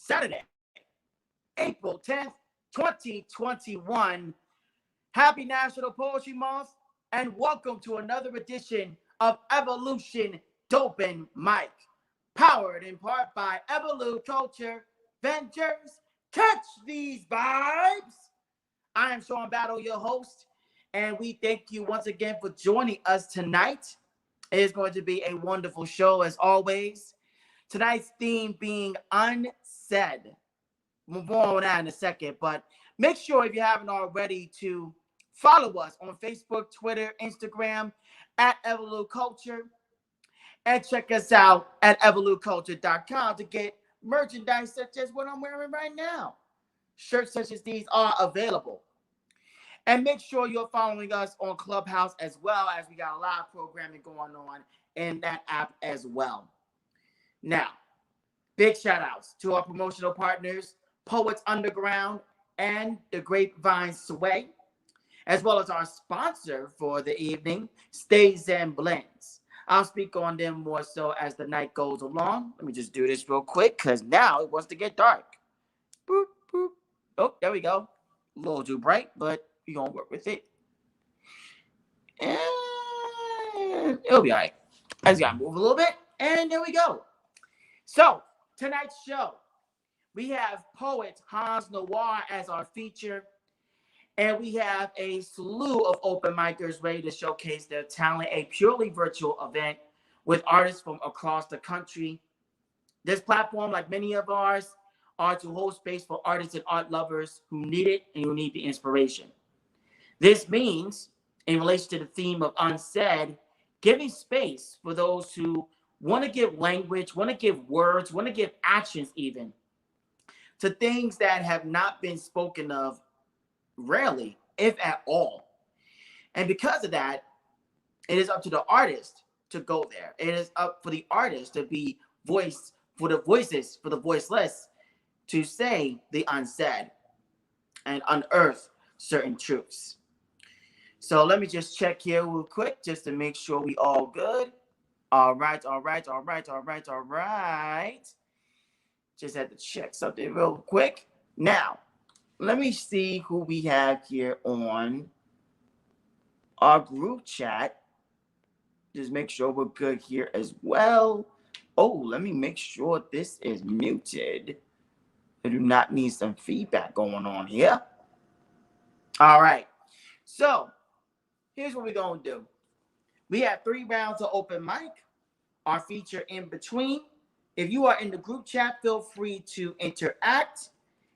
Saturday, April 10th, 2021. Happy National Poetry Month, and welcome to another edition of Evolution Dopen Mic, powered in part by EvoluCulture Ventures. Catch these vibes. I am Sean Battle, your host, and we thank you once again for joining us tonight. It is going to be a wonderful show as always. Tonight's theme being Unsaid. We'll go on that in a second, but make sure if you haven't already to follow us on Facebook, Twitter, Instagram at EvoluCulture, and check us out at EvoluCulture.com to get merchandise such as what I'm wearing right now. Shirts such as these are available. And make sure you're following us on Clubhouse as well, as we got a lot of programming going on in that app as well. Now, big shout outs to our promotional partners, Poets Underground and the Grapevine Sway, as well as our sponsor for the evening, Stays and Blends. I'll speak on them more so as the night goes along. Let me just do this real quick because now it wants to get dark. Boop, boop. Oh, there we go. A little too bright, but we're going to work with it. And it'll be all right. I just got to move a little bit, and there we go. So, tonight's show, we have poet Haunz Noire as our feature, and we have a slew of open micers ready to showcase their talent, a purely virtual event with artists from across the country. This platform, like many of ours, are to hold space for artists and art lovers who need it and who need the inspiration. This means, in relation to the theme of Unsaid, giving space for those who want to give language, want to give words, want to give actions even to things that have not been spoken of rarely, if at all. And because of that, it is up to the artist to go there. It is up for the artist to be voice for the voices, for the voiceless, to say the unsaid and unearth certain truths. So let me just check here real quick just to make sure we all good. All right. Just had to check something real quick. Now, let me see who we have here on our group chat. Just make sure we're good here as well. Oh, let me make sure this is muted. I do not need some feedback going on here. All right. So, here's what we're going to do. We have 3 rounds of open mic. Our feature in between. If you are in the group chat, feel free to interact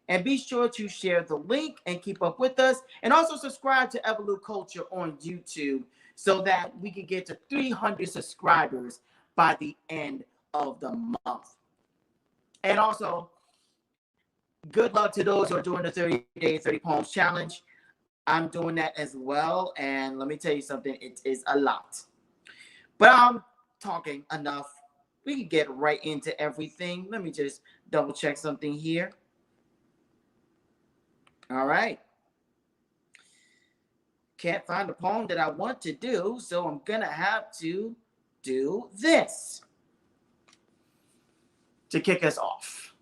and be sure to share the link and keep up with us. And also subscribe to EvoluCulture on YouTube so that we can get to 300 subscribers by the end of the month. And also, good luck to those who are doing the 30-day, 30 poems challenge. I'm doing that as well. And let me tell you something, it is a lot. But I'm talking enough. We can get right into everything. Let me just double check something here. All right. Can't find the poem that I want to do, so I'm going to have to do this to kick us off.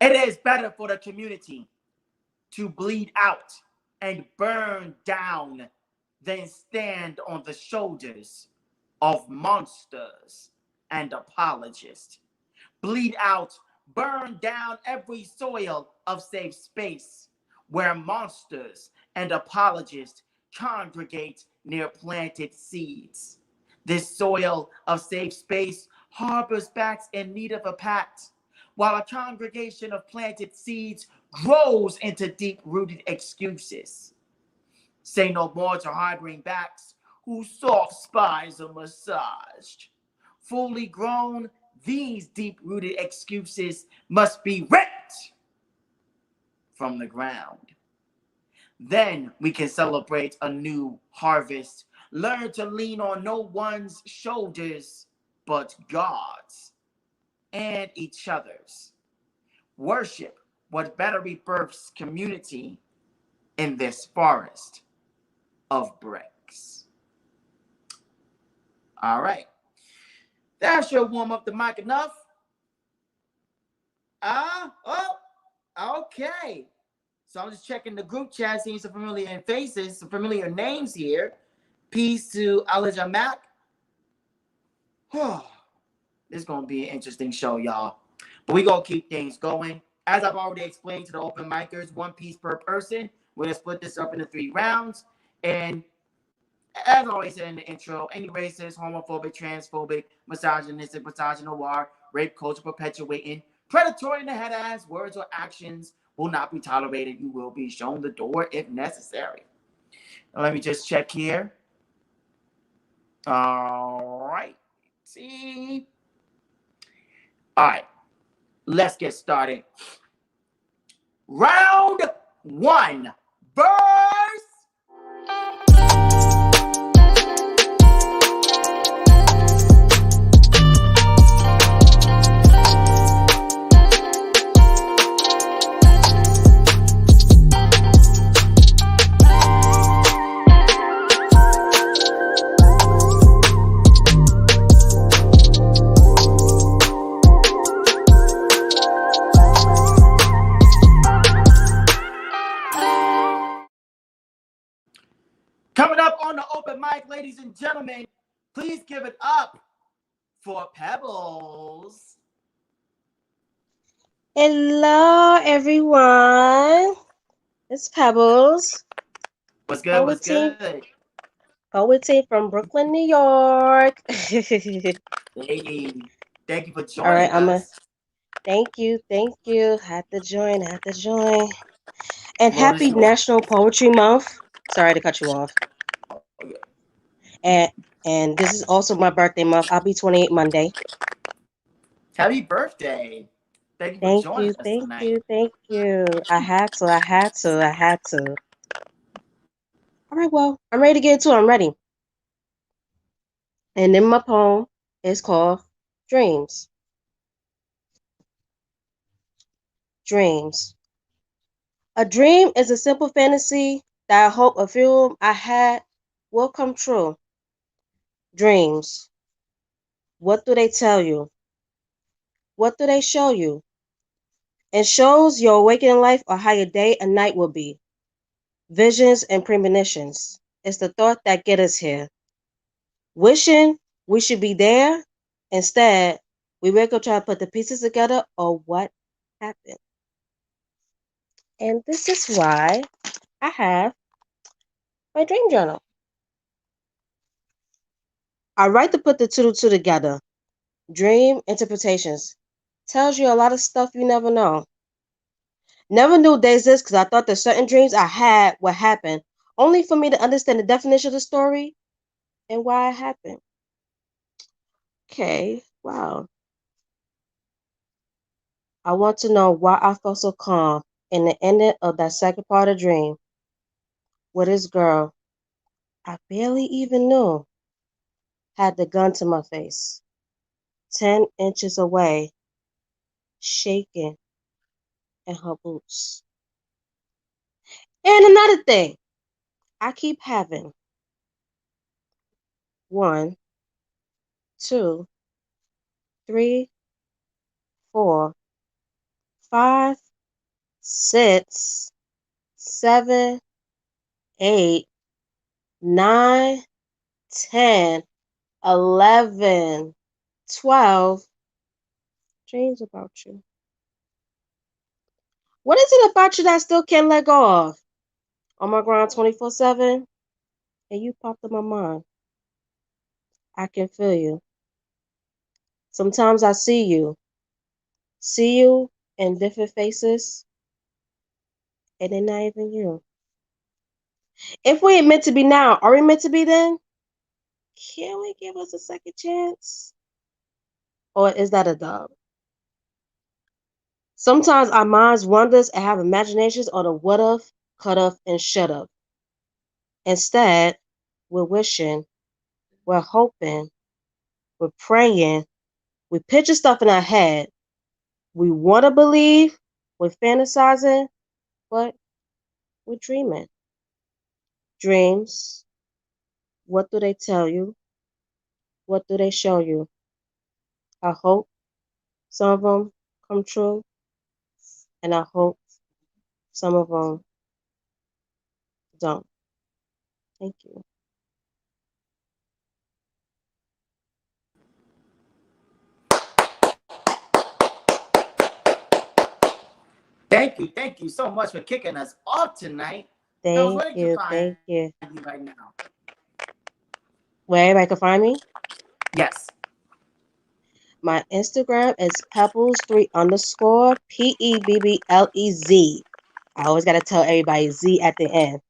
It is better for the community to bleed out and burn down than stand on the shoulders of monsters and apologists. Bleed out, burn down every soil of safe space where monsters and apologists congregate near planted seeds. This soil of safe space harbors backs in need of a pact, while a congregation of planted seeds grows into deep-rooted excuses. Say no more to harboring backs whose soft spines are massaged. Fully grown, these deep-rooted excuses must be ripped from the ground. Then we can celebrate a new harvest. Learn to lean on no one's shoulders but God's and each other's. Worship what better rebirths community in this forest of bricks. All right. That should warm up the mic enough. Oh, okay. So I'm just checking the group chat, seeing some familiar faces, some familiar names here. Peace to Elijah Mack. This is gonna be an interesting show, y'all. But we gonna keep things going. As I've already explained to the open micers, one piece per person. We're gonna split this up into 3 rounds. And as always said in the intro, any racist, homophobic, transphobic, misogynistic, misogynoir, rape culture perpetuating, predatory in the head ass words or actions will not be tolerated. You will be shown the door if necessary. Now, let me just check here. All right. See. All right. Let's get started. Round one. Verse. Coming up on the open mic, ladies and gentlemen, please give it up for Pebbles. Hello, everyone. It's Pebbles, What's good? What's poetry, good? poetry from Brooklyn, New York. Hey, thank you for All right, joining us. thank you. Had to join. And Well, happy this is National Poetry Month. Sorry to cut you off. okay. And and this is also my birthday month. I'll be 28 Monday. Happy birthday. Thank you for Thank joining you, us thank tonight. you, thank you. I had to. All right, well, I'm ready to get into it. I'm ready. And then my poem is called Dreams. Dreams. A dream is a simple fantasy that I hope a film I had will come true. Dreams. What do they tell you? What do they show you? It shows your awakening life or how your day and night will be. Visions and premonitions. It's the thought that get us here. Wishing we should be there. Instead, we wake up trying to put the pieces together or what happened. And this is why I have my dream journal. I write to put the two together. Dream interpretations. Tells you a lot of stuff you never know. Never knew they exist because I thought that certain dreams I had would happen, only for me to understand the definition of the story and why it happened. Okay, wow. I want to know why I felt so calm in the ending of that second part of the dream with this girl I barely even knew had the gun to my face, 10 inches away, shaking in her boots. And another thing I keep having 1, 2, 3, 4, 5, 6, 7, 8, 9, 10, 11, 12 dreams about you. What is it about you that I still can't let go of? On my ground 24/7, and you popped in my mind. I can feel you. Sometimes I see you in different faces, and they're not even you. If we ain't meant to be now, are we meant to be then? Can we give us a second chance? Or is that a dub? Sometimes our minds wanders and have imaginations on the what of, cut off, and shut up. Instead, we're wishing, we're hoping, we're praying, we picture stuff in our head. We want to believe, we're fantasizing, but we're dreaming. Dreams, what do they tell you? What do they show you? I hope some of them come true. and I hope some of them don't. Thank you. Thank you so much for kicking us off tonight. Ellis, Thank where did you you. find Thank you right you. now? Where everybody can find me? Yes. My Instagram is pebbles3_PEBBLEZ. I always gotta tell everybody Z at the end.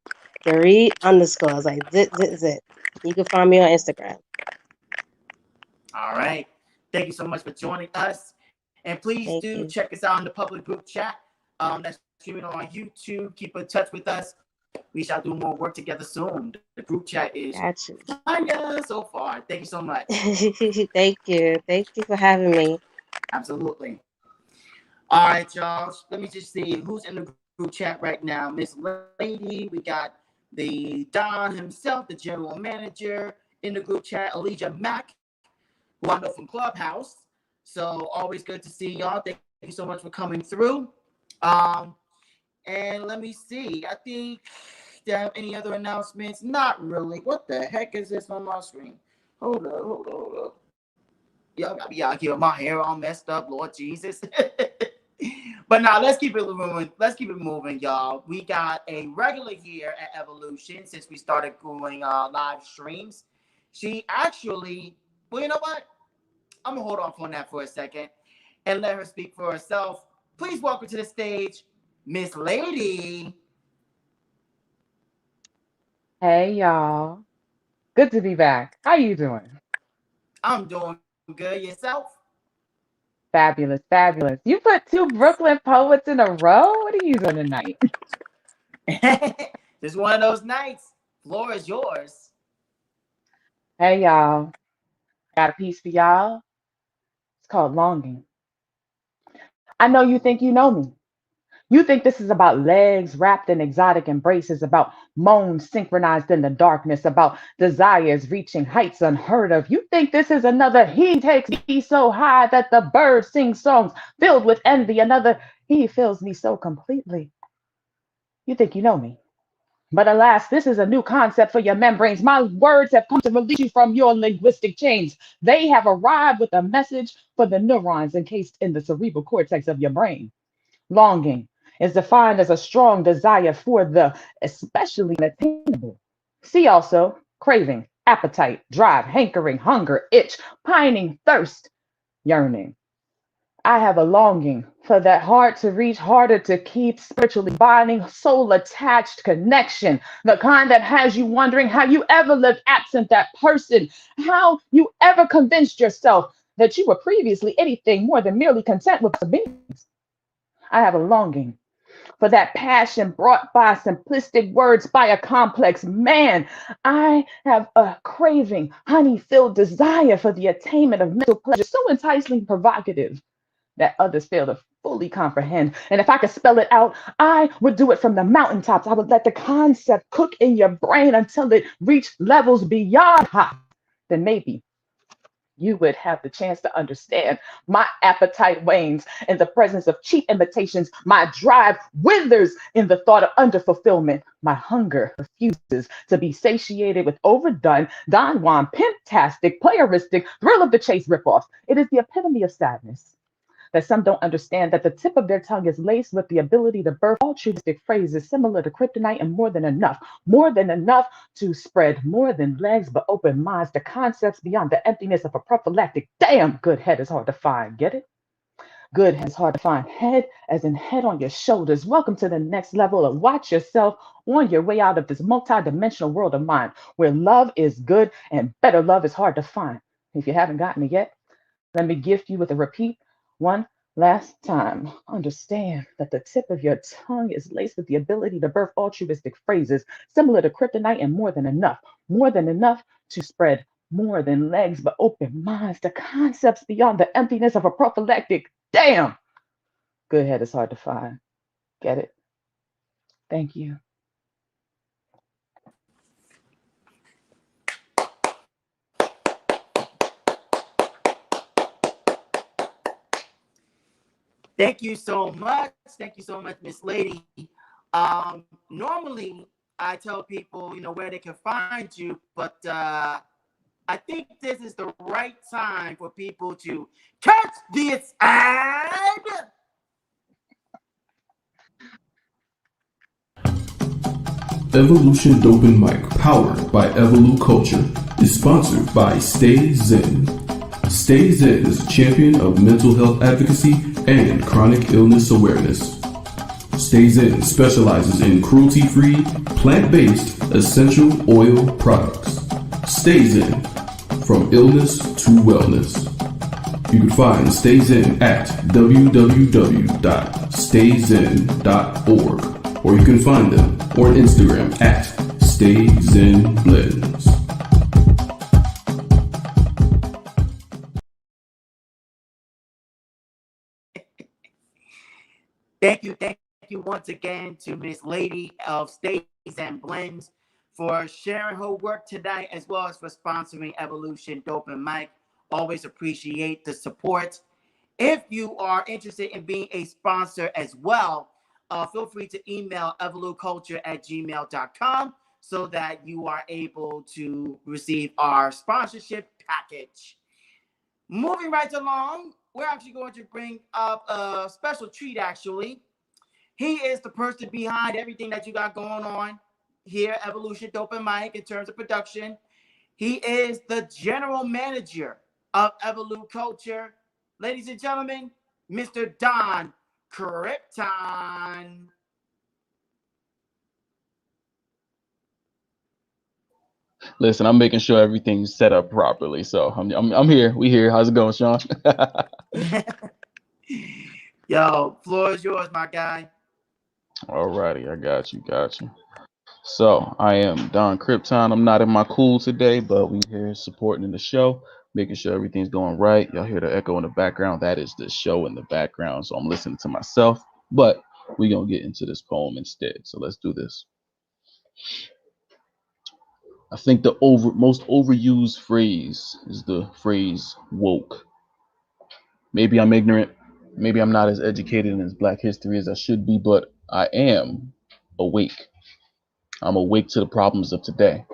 3 underscores, like zit zit zit. You can find me on Instagram. All right. Thank you so much for joining us. And please Thank do you. check us out in the public group chat. That's streaming on YouTube. Keep in touch with us. We shall do more work together soon. The group chat is Got you. fire so far. Thank you so much. Thank you. Thank you for having me. Absolutely. All right, y'all. Let me just see who's in the group chat right now. Miss Lady, we got the Don himself, the general manager in the group chat. Elijah Mack, who I know from Clubhouse. So always good to see y'all. Thank you so much for coming through. Um, and let me see. I think, do I have any other announcements? Not really. What the heck is this on my screen? Hold up. Y'all got me out here with my hair all messed up, Lord Jesus. But now let's keep it moving. Let's keep it moving, y'all. We got a regular here at Evolution since we started doing live streams. She actually, well, you know what? I'm gonna hold off on that for a second and let her speak for herself. Please welcome to the stage, Miss Lady. Hey y'all. Good to be back. How you doing? I'm doing good. Yourself? Fabulous, fabulous. You put two Brooklyn poets in a row? What are you doing tonight? Just one of those nights. Floor is yours. Hey y'all. Got a piece for y'all. It's called Longing. I know you think you know me. You think this is about legs wrapped in exotic embraces, about moans synchronized in the darkness, about desires reaching heights unheard of. You think this is another he takes me so high that the birds sing songs filled with envy, another he fills me so completely. You think you know me. But alas, this is a new concept for your membranes. My words have come to release you from your linguistic chains. They have arrived with a message for the neurons encased in the cerebral cortex of your brain. Longing is defined as a strong desire for the especially unattainable. See also craving, appetite, drive, hankering, hunger, itch, pining, thirst, yearning. I have a longing for that hard to reach, harder to keep, spiritually binding, soul attached connection, the kind that has you wondering how you ever lived absent that person, how you ever convinced yourself that you were previously anything more than merely content with beings. I have a longing for that passion brought by simplistic words by a complex man. I have a craving, honey filled desire for the attainment of mental pleasure, so enticingly provocative that others fail to fully comprehend. And if I could spell it out, I would do it from the mountaintops. I would let the concept cook in your brain until it reached levels beyond hot. Then maybe you would have the chance to understand. My appetite wanes in the presence of cheap imitations. My drive withers in the thought of underfulfillment. My hunger refuses to be satiated with overdone, Don Juan, pimptastic, playeristic, thrill of the chase ripoffs. It is the epitome of sadness that some don't understand that the tip of their tongue is laced with the ability to birth altruistic phrases similar to kryptonite and more than enough to spread more than legs but open minds to concepts beyond the emptiness of a prophylactic. Damn, good head is hard to find. Get it? Good head is hard to find. Head as in head on your shoulders. Welcome to the next level of watch yourself on your way out of this multidimensional world of mine where love is good and better love is hard to find. If you haven't gotten it yet, let me gift you with a repeat one last time. Understand that the tip of your tongue is laced with the ability to birth altruistic phrases similar to kryptonite and more than enough to spread more than legs but open minds to concepts beyond the emptiness of a prophylactic. Damn! Good head is hard to find. Get it? Thank you. Thank you so much. Thank you so much, Miss Lady. Normally, I tell people, where they can find you, but I think this is the right time for people to catch this ad. Evolution Dopen Mic, powered by EvoluCulture, is sponsored by Stay Zen. Stay Zen is a champion of mental health advocacy and chronic illness awareness. Stay Zen specializes in cruelty-free, plant-based, essential oil products. Stay Zen, from illness to wellness. You can find Stay Zen at www.stayzen.org, or you can find them on Instagram at StayZenBlends. Thank you once again to Miss Lady of Stays and Blends for sharing her work tonight, as well as for sponsoring Evolution Dopen Mic. Always appreciate the support. If you are interested in being a sponsor as well, feel free to email evoluculture@gmail.com so that you are able to receive our sponsorship package. Moving right along, we're actually going to bring up a special treat, actually. He is the person behind everything that you got going on here, Evolution Dopen Mic, in terms of production. He is the general manager of EvoluCulture. Ladies and gentlemen, Mr. Don Krypton. Listen, I'm making sure everything's set up properly. So I'm here. We here. How's it going, Sean? Yo, floor is yours, my guy. Alrighty, I got you. So I am Don Krypton. I'm not in my cool today, but we here supporting the show, making sure everything's going right. Y'all hear the echo in the background? That is the show in the background. So I'm listening to myself, but we gonna get into this poem instead. So let's do this. I think the most overused phrase is the phrase woke. Maybe I'm ignorant. Maybe I'm not as educated in Black history as I should be, but I am awake. I'm awake to the problems of today.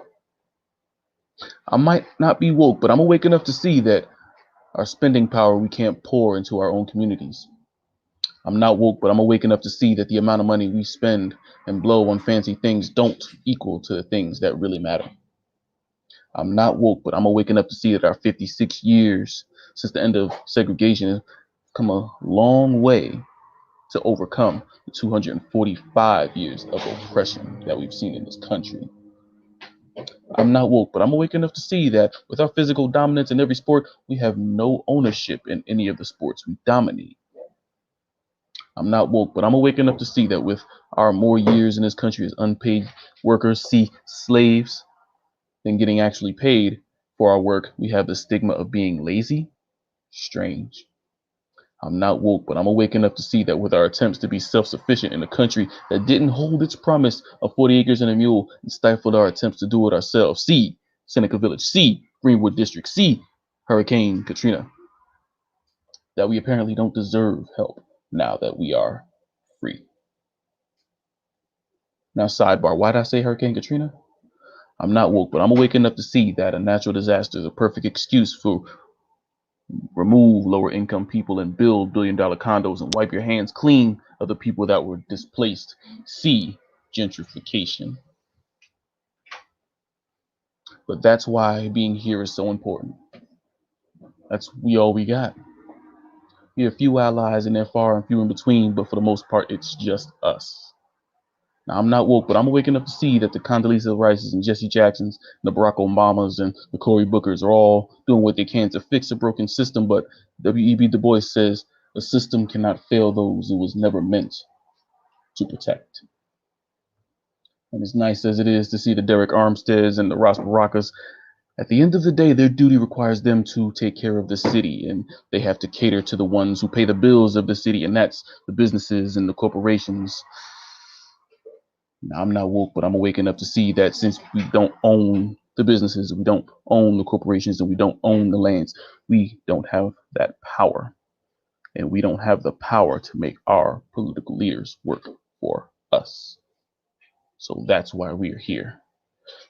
I might not be woke, but I'm awake enough to see that our spending power we can't pour into our own communities. I'm not woke, but I'm awake enough to see that the amount of money we spend and blow on fancy things don't equal to the things that really matter. I'm not woke, but I'm awake enough to see that our 56 years since the end of segregation have come a long way to overcome the 245 years of oppression that we've seen in this country. I'm not woke, but I'm awake enough to see that with our physical dominance in every sport, we have no ownership in any of the sports we dominate. I'm not woke, but I'm awake enough to see that with our more years in this country as unpaid workers, see slaves, than getting actually paid for our work, we have the stigma of being lazy. Strange. I'm not woke, but I'm awake enough to see that with our attempts to be self-sufficient in a country that didn't hold its promise of 40 acres and a mule and stifled our attempts to do it ourselves. See Seneca Village, see Greenwood District, see Hurricane Katrina. That we apparently don't deserve help now that we are free. Now, sidebar, why did I say Hurricane Katrina? I'm not woke, but I'm awake enough to see that a natural disaster is a perfect excuse for remove lower income people and build billion-dollar condos and wipe your hands clean of the people that were displaced. See gentrification. But that's why being here is so important. That's all we got. We have few allies and they're far and few in between, but for the most part, it's just us. Now, I'm not woke, but I'm awake enough to see that the Condoleezza Rices and Jesse Jacksons, and the Barack Obamas and the Cory Bookers are all doing what they can to fix a broken system. But W.E.B. Du Bois says a system cannot fail those it was never meant to protect. And as nice as it is to see the Derek Armsteads and the Ross Barakas, at the end of the day, their duty requires them to take care of the city, and they have to cater to the ones who pay the bills of the city, and that's the businesses and the corporations. Now, I'm not woke, but I'm awake enough to see that since we don't own the businesses, we don't own the corporations, and we don't own the lands, we don't have that power. and we don't have the power to make our political leaders work for us. So that's why we are here.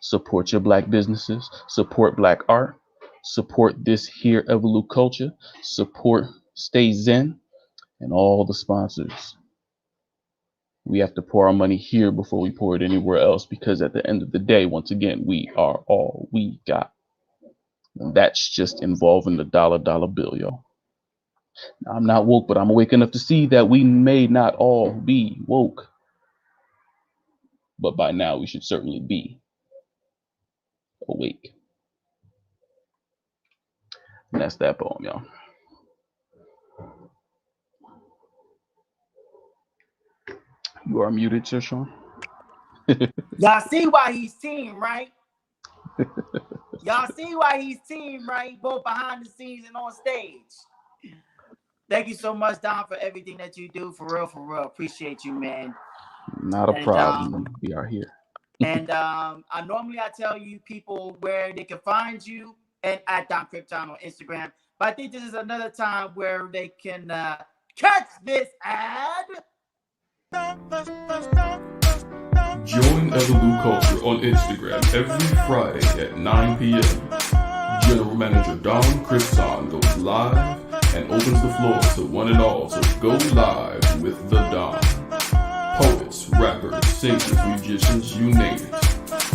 Support your black businesses, support black art, support this here EvoluCulture, support Stay Zen, and all the sponsors. We have to pour our money here before we pour it anywhere else, because at the end of the day, once again, we are all we got. And that's just involving the dollar bill, y'all. Now, I'm not woke, but I'm awake enough to see that we may not all be woke. But by now, we should certainly be awake. And that's that poem, y'all. You are muted, Sir Sean. Y'all see why he's team, right? Y'all see why he's team, right? Both behind the scenes and on stage. Thank you so much, Don, for everything that you do. For real. Appreciate you, man. Not a problem. We are here. And I tell you people where they can find you and at Don Krypton on Instagram. But I think this is another time where they can catch this ad. Join EvoluCulture on Instagram every Friday at 9 p.m. General Manager Don Krypton goes live and opens the floor to one and all to go live with the Don. Poets, rappers, singers, musicians, you name it.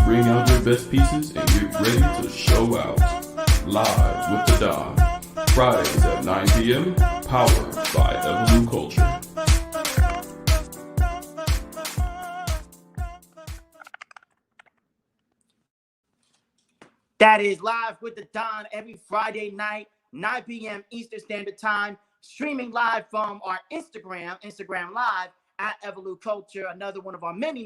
Bring out your best pieces and get ready to show out. Live with the Don. Fridays at 9 p.m. Powered by EvoluCulture. That is Live with the Don every Friday night, 9 p.m. Eastern Standard Time, streaming live from our Instagram Live at EvoluCulture, another one of our many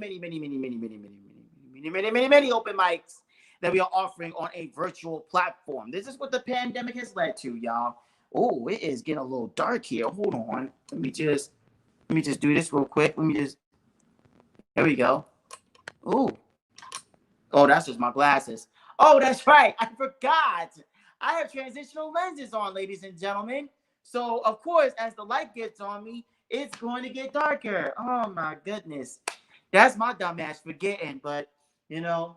open mics that we are offering on a virtual platform. This is what the pandemic has led to, y'all. Oh, it is getting a little dark here. Hold on. Let me just do this real quick. There we go. Ooh. Oh, that's just my glasses. Oh, that's right. I forgot. I have transitional lenses on, ladies and gentlemen. So, of course, as the light gets on me, it's going to get darker. Oh, my goodness. That's my dumb ass forgetting. But, so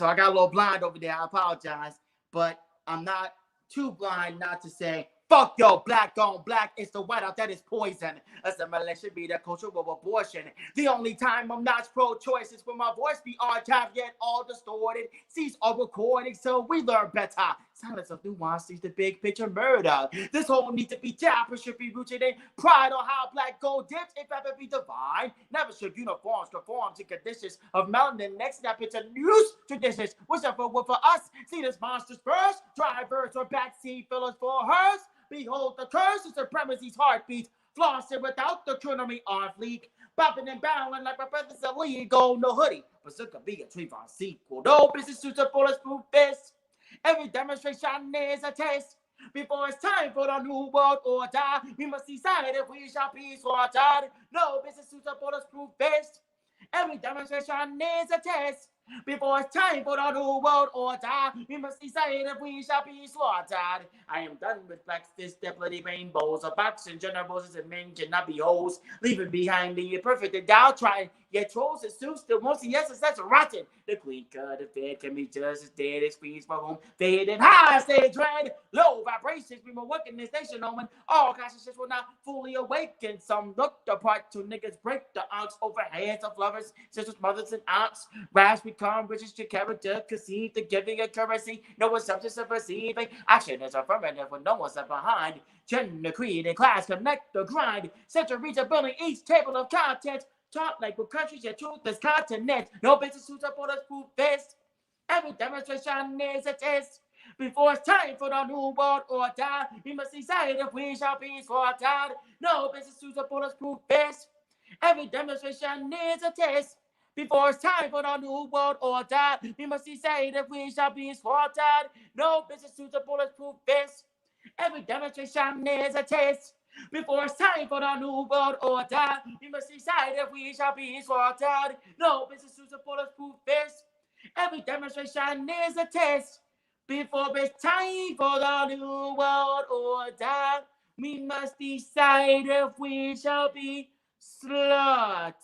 I got a little blind over there. I apologize. But I'm not too blind not to say, fuck yo, black on black, it's the white out that is poison. Assimilation be the culture of abortion. The only time I'm not pro-choice is when my voice be archived yet all distorted. Cease all recording so we learn better. Silence of nuance sees the big picture murder. This whole need to be dapper should be rooted in pride on how black gold dips if ever be divine. Never should uniforms conform to conditions of melanin. Next step into news traditions. Whichever one for us. See this monsters first. Drivers or backseat fillers for hers. Behold the curse of supremacy's heartbeat. Flossing without the trickery on fleek. Bopping and bowing like my brother's illegal. No hoodie. But so could be a Trayvon sequel. No business suits a bulletproof fist. Every demonstration is a test. Before it's time for the new world order, we must decide if we shall be slaughtered. No business suits a bulletproof vest. Every demonstration is a test. Before it's time for the new world order, we must decide if we shall be slaughtered. I am done with black fist, bloody rainbows, a boxing generals and men cannot be hoes, leaving behind the imperfect and downtrodden. Yet trolls and suits still mostly yes, that's rotten. The queen cut the fed can be just as dead as speeds for whom fade and high stage dread. Low vibrations be more working this nation knowing all consciousness will not fully awaken. Some look the part to niggas break the ounce over heads of lovers, sisters, mothers, and aunts. Rash become riches to character, conceive the giving of currency. No assumptions of receiving. Action is affirmative when no one's left behind. Gender, creed, and class connect the grind. Centuries of building each table of content. Talk like with countries, your truth is continent. No business suits up on us proof this. Every demonstration is a test. Before it's time for the new world order, we must decide if we shall be slaughtered. No business suits up on us proof this. Every demonstration is a test. Before it's time for the new world order, we must decide if we shall be slaughtered. No business suits up on us proof this. Every demonstration is a test. Before it's time for the new world order, we must decide if we shall be slaughtered. No business to support us proof this. Every demonstration is a test. Before it's time for the new world order, We must decide if we shall be slaughtered.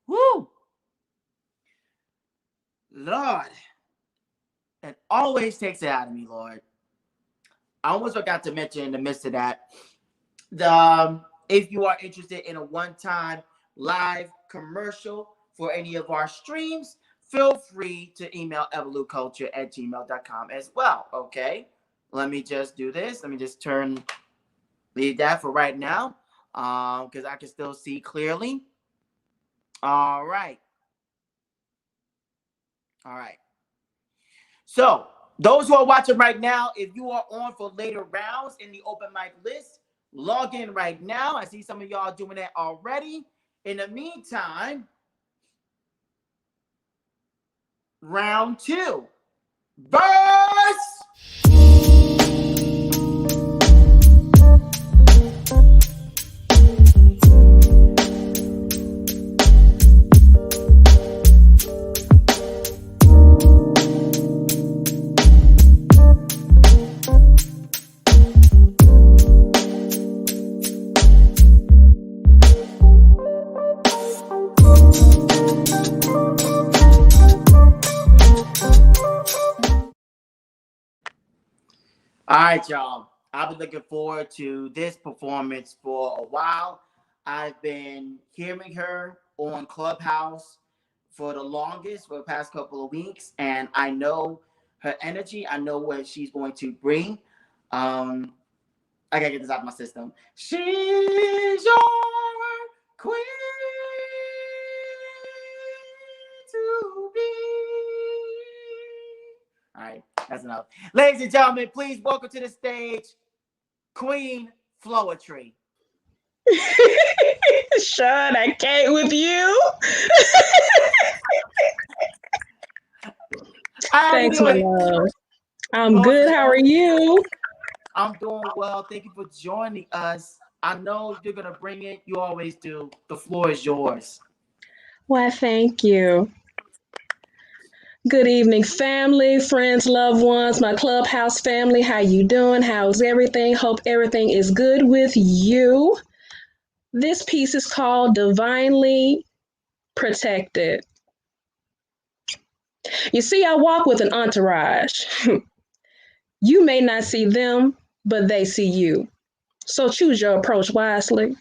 Woo! Lord, it always takes it out of me, Lord. I almost forgot to mention in the midst of that, if you are interested in a one-time live commercial for any of our streams, feel free to email evoluculture@gmail.com as well, okay? Let me just do this. Let me just leave that for right now, because I can still see clearly. All right. So, those who are watching right now, if you are on for later rounds in the open mic list, log in right now. I see some of y'all doing that already. In the meantime, round 2. Verse. All right, y'all. I've been looking forward to this performance for a while. I've been hearing her on Clubhouse for the longest, for the past couple of weeks, and I know her energy. I know what she's going to bring. I gotta get this out of my system. She's your queen to be. All right, that's enough. Ladies and gentlemen, please welcome to the stage Queen Floetry. Sean, I can't with you. Thanks, my love. I'm good. How are you? I'm doing well. Thank you for joining us. I know you're going to bring it. You always do. The floor is yours. Why, thank you. Good evening, family, friends, loved ones, my Clubhouse family. How you doing? How's everything? Hope everything is good with you. This piece is called Divinely Protected. You see, I walk with an entourage. You may not see them, but they see you. So choose your approach wisely.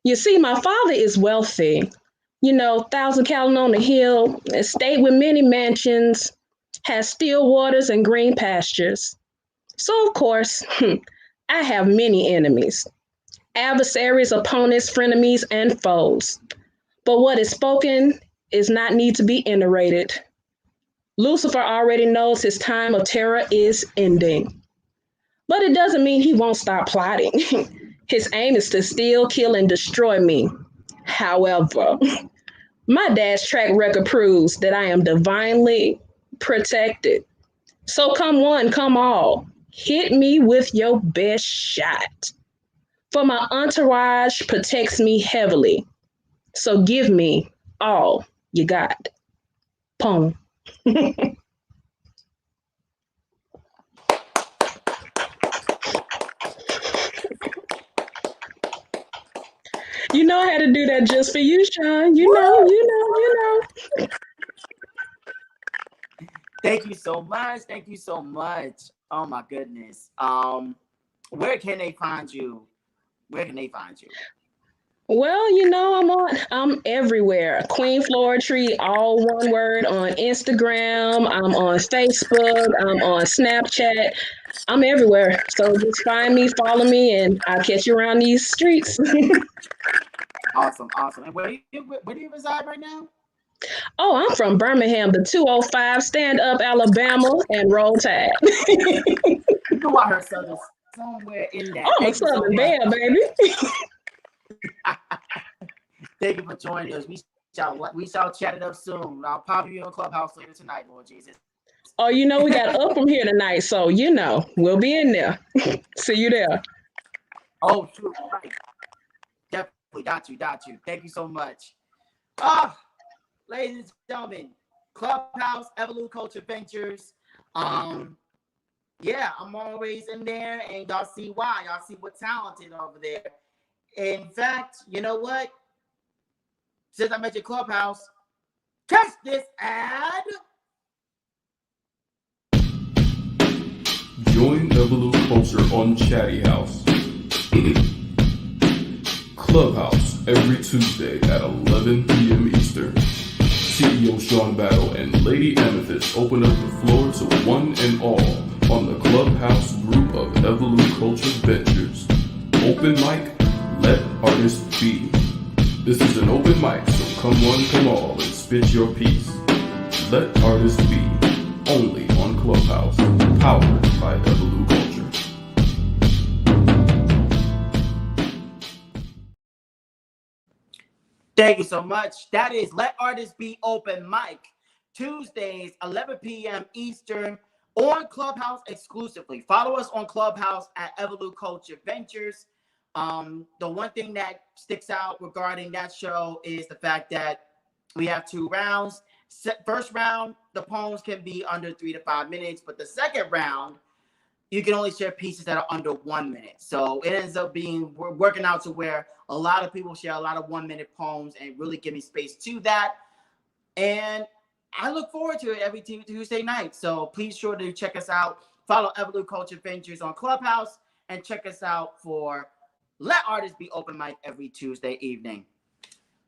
You see, my father is wealthy. You know, 1,000 cattle on the hill, estate with many mansions, has still waters and green pastures. So, of course, I have many enemies, adversaries, opponents, frenemies, and foes. But what is spoken is not need to be iterated. Lucifer already knows his time of terror is ending. But it doesn't mean he won't stop plotting. His aim is to steal, kill, and destroy me. However, my dad's track record proves that I am divinely protected. So come one, come all. Hit me with your best shot. For my entourage protects me heavily. So give me all you got. Poem. You know I had to do that just for you, Sean. You know. Thank you so much. Thank you so much. Oh my goodness. Where can they find you? Where can they find you? Well, you know, I'm everywhere. Queen Floetry, all one word, on Instagram, I'm on Facebook, I'm on Snapchat. I'm everywhere. So just find me, follow me, and I'll catch you around these streets. Awesome. And where do you reside right now? Oh, I'm from Birmingham, the 205, stand up Alabama, and roll tide. You know I heard somewhere in that. Oh, I'm a Southern belle, baby. Thank you for joining us. We shall chat it up soon. I'll pop you on Clubhouse later tonight, Lord Jesus. Oh, you know, we got up from here tonight, so you know, we'll be in there. See you there. Oh, true. Right. Definitely. Got you. Thank you so much. Ladies and gentlemen, Clubhouse, EvoluCulture Ventures. Yeah, I'm always in there, and y'all see why. Y'all see what's talented over there. In fact, you know what? Since I mentioned Clubhouse, catch this ad. Join EvoluCulture on Chatty House. Clubhouse every Tuesday at 11 p.m. Eastern. CEO Sean Battle and Lady Amethyst open up the floor to one and all on the Clubhouse group of EvoluCulture Ventures. Open mic, let artists be. This is an open mic, so come one, come all, and spit your piece. Let artists be. Only on Clubhouse. Powered by EvoluCulture. Thank you so much. That is Let Artists Be Open Mic, Tuesdays, 11 p.m. Eastern, on Clubhouse exclusively. Follow us on Clubhouse at EvoluCulture Ventures. The one thing that sticks out regarding that show is the fact that we have 2 rounds. First round, the poems can be under 3 to 5 minutes, but the second round, you can only share pieces that are under 1 minute. So it ends up being, we're working out to where a lot of people share a lot of 1 minute poems and really giving space to that. And I look forward to it every Tuesday night. So please sure to check us out. Follow EvoluCulture Ventures on Clubhouse and check us out for Let Artists Be Open Mic every Tuesday evening.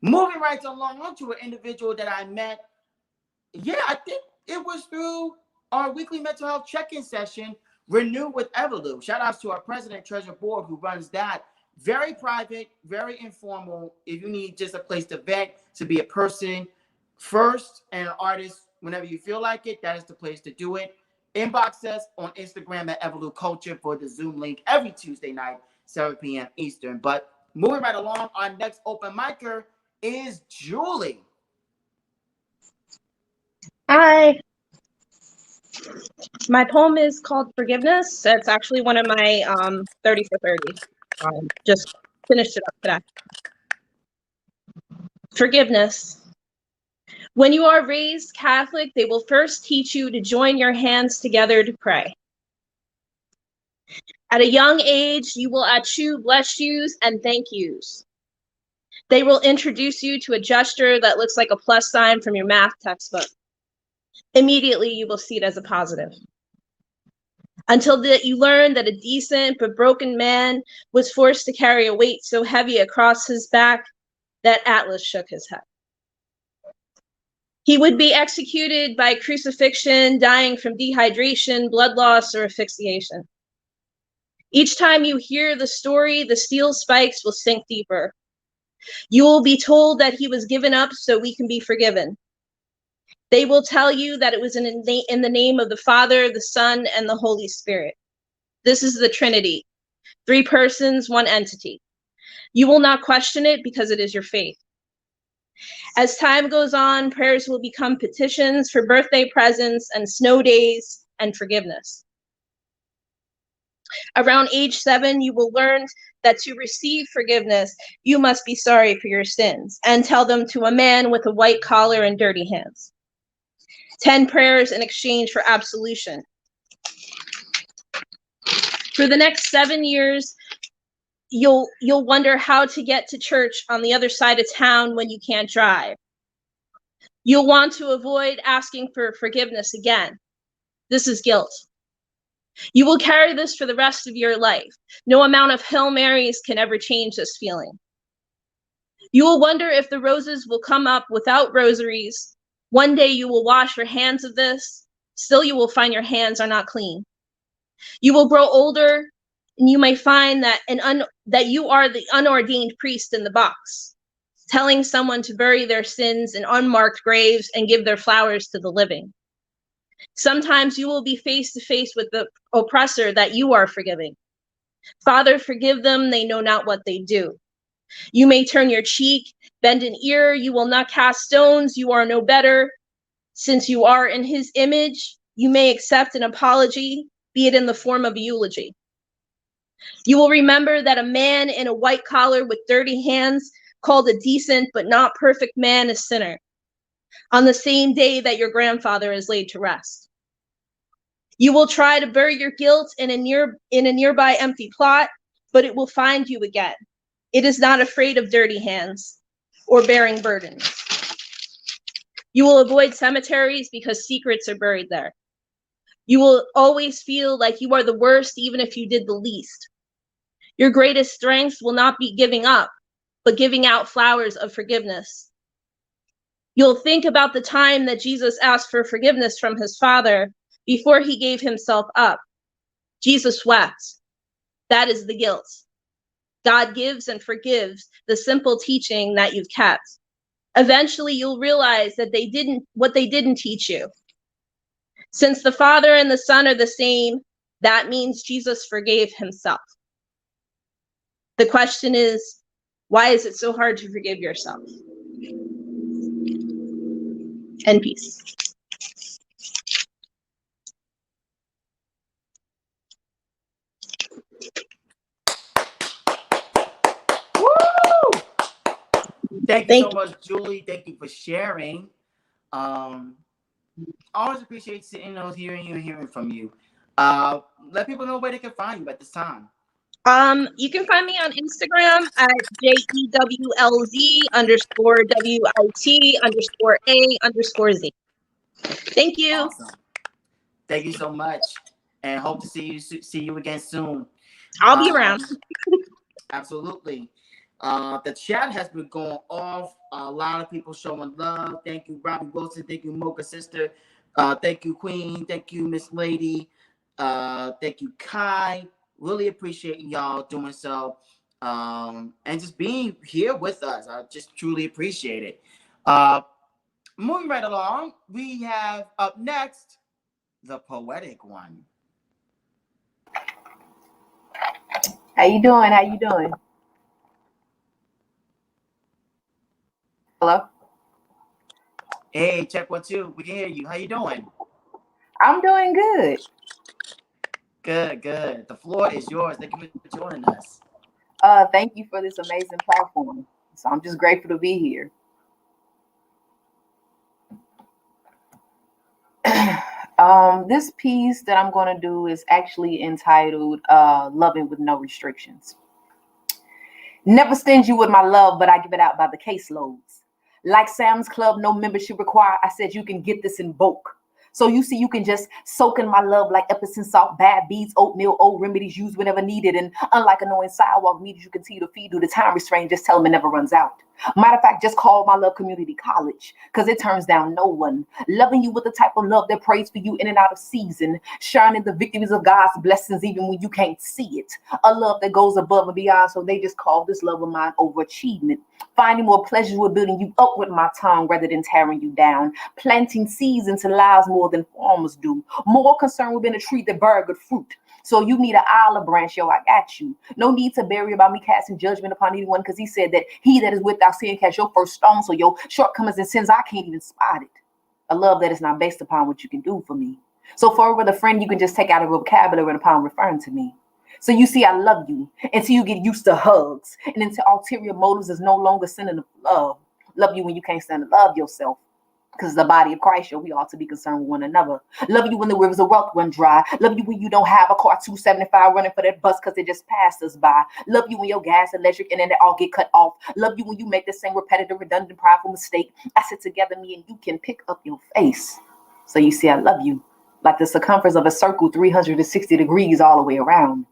Moving right along to an individual that I met. Yeah, I think it was through our weekly mental health check-in session, Renew with Evolu. Shout outs to our president, treasurer board, who runs that. Very private, very informal. If you need just a place to vent, to be a person first and an artist whenever you feel like it, that is the place to do it. Inbox us on Instagram at EvoluCulture for the Zoom link every Tuesday night, 7 p.m. Eastern. But moving right along, our next open micer is Julie. Hi. My poem is called Forgiveness. It's actually one of my 30 for 30. Just finished it up today. Forgiveness. When you are raised Catholic, they will first teach you to join your hands together to pray. At a young age, you will eschew bless yous and thank yous. They will introduce you to a gesture that looks like a plus sign from your math textbook. Immediately, you will see it as a positive. Until that you learn that a decent but broken man was forced to carry a weight so heavy across his back that Atlas shook his head. He would be executed by crucifixion, dying from dehydration, blood loss, or asphyxiation. Each time you hear the story, the steel spikes will sink deeper. You will be told that he was given up so we can be forgiven. They will tell you that it was in the name of the Father, the Son, and the Holy Spirit. This is the Trinity, 3 persons, 1 entity. You will not question it because it is your faith. As time goes on, prayers will become petitions for birthday presents and snow days and forgiveness. Around age 7, you will learn that to receive forgiveness, you must be sorry for your sins and tell them to a man with a white collar and dirty hands. 10 prayers in exchange for absolution. For the next 7 years, you'll wonder how to get to church on the other side of town when you can't drive. You'll want to avoid asking for forgiveness again. This is guilt. You will carry this for the rest of your life. No amount of Hail Marys can ever change this feeling. You will wonder if the roses will come up without rosaries. One day you will wash your hands of this. Still you will find your hands are not clean. You will grow older and you may find that that you are the unordained priest in the box, telling someone to bury their sins in unmarked graves and give their flowers to the living. Sometimes you will be face to face with the oppressor that you are forgiving. Father, forgive them, they know not what they do. You may turn your cheek, bend an ear, you will not cast stones, you are no better. Since you are in his image, you may accept an apology, be it in the form of a eulogy. You will remember that a man in a white collar with dirty hands called a decent but not perfect man a sinner on the same day that your grandfather is laid to rest. You will try to bury your guilt in a nearby empty plot, but it will find you again. It is not afraid of dirty hands or bearing burdens. You will avoid cemeteries because secrets are buried there. You will always feel like you are the worst, even if you did the least. Your greatest strength will not be giving up, but giving out flowers of forgiveness. You'll think about the time that Jesus asked for forgiveness from his Father before he gave himself up. Jesus wept. That is the guilt. God gives and forgives the simple teaching that you've kept. Eventually, you'll realize that what they didn't teach you. Since the Father and the Son are the same, that means Jesus forgave himself. The question is, why is it so hard to forgive yourself? And peace. Woo! Thank you so much, Julie. Thank you for sharing. Always appreciate sitting and hearing you and hearing from you. Let people know where they can find you at this time. You can find me on Instagram at JEWLZ_WIT_A_Z. Thank you. Awesome. Thank you so much, and hope to see you again soon. I'll be around. Absolutely. The chat has been going off. A lot of people showing love. Thank you, Robbie Wilson. Thank you, Mocha Sister. Thank you, Queen. Thank you, Miss Lady. Thank you, Kai. Really appreciate y'all doing so. And just being here with us. I just truly appreciate it. Moving right along, we have up next the poetic one. How you doing? How you doing? Hello? Hey, check 1 2. We can hear you. How you doing? I'm doing good. Good. The floor is yours. Thank you for joining us. Thank you for this amazing platform. So I'm just grateful to be here. This piece that I'm going to do is actually entitled Loving with No Restrictions. Never stingy with my love, but I give it out by the caseloads. Like Sam's Club, no membership required. I said you can get this in bulk. So you see, you can just soak in my love like Epsom salt, bad beads, oatmeal, old remedies used whenever needed. And unlike annoying sidewalk needs, you continue to feed through the time restraint. Just tell them it never runs out. Matter of fact, just call my love community college because it turns down no one. Loving you with the type of love that prays for you in and out of season. Shining the victories of God's blessings even when you can't see it. A love that goes above and beyond. So they just call this love of mine overachievement. Finding more pleasure with building you up with my tongue rather than tearing you down. Planting seeds into lives more than farmers do. More concerned with being a tree that bear good fruit. So you need an olive branch, yo, I got you. No need to bury about me casting judgment upon anyone because he said that he that is without sin cast your first stone. So your shortcomings and sins, I can't even spot it. A love that is not based upon what you can do for me. So for with a friend, you can just take out a vocabulary upon referring to me. So you see, I love you until you get used to hugs and until ulterior motives is no longer sending of love. Love you when you can't stand to love yourself. Because the body of Christ, we ought to be concerned with one another. Love you when the rivers of wealth run dry. Love you when you don't have a car 275 running for that bus because it just passed us by. Love you when your gas, electric, and then they all get cut off. Love you when you make the same repetitive, redundant, prideful mistake. I sit together, me and you can pick up your face. So you see, I love you like the circumference of a circle, 360 degrees all the way around.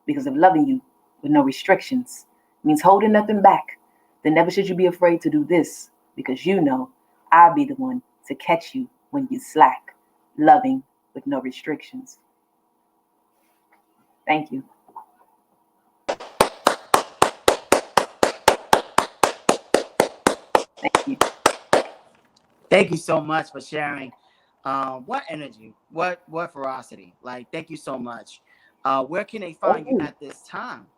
Because of loving you with no restrictions means holding nothing back. Then never should you be afraid to do this because you know I'll be the one to catch you when you slack, loving with no restrictions. Thank you. Thank you. Thank you so much for sharing. What energy, what ferocity. Like, thank you so much. Where can they find you at this time?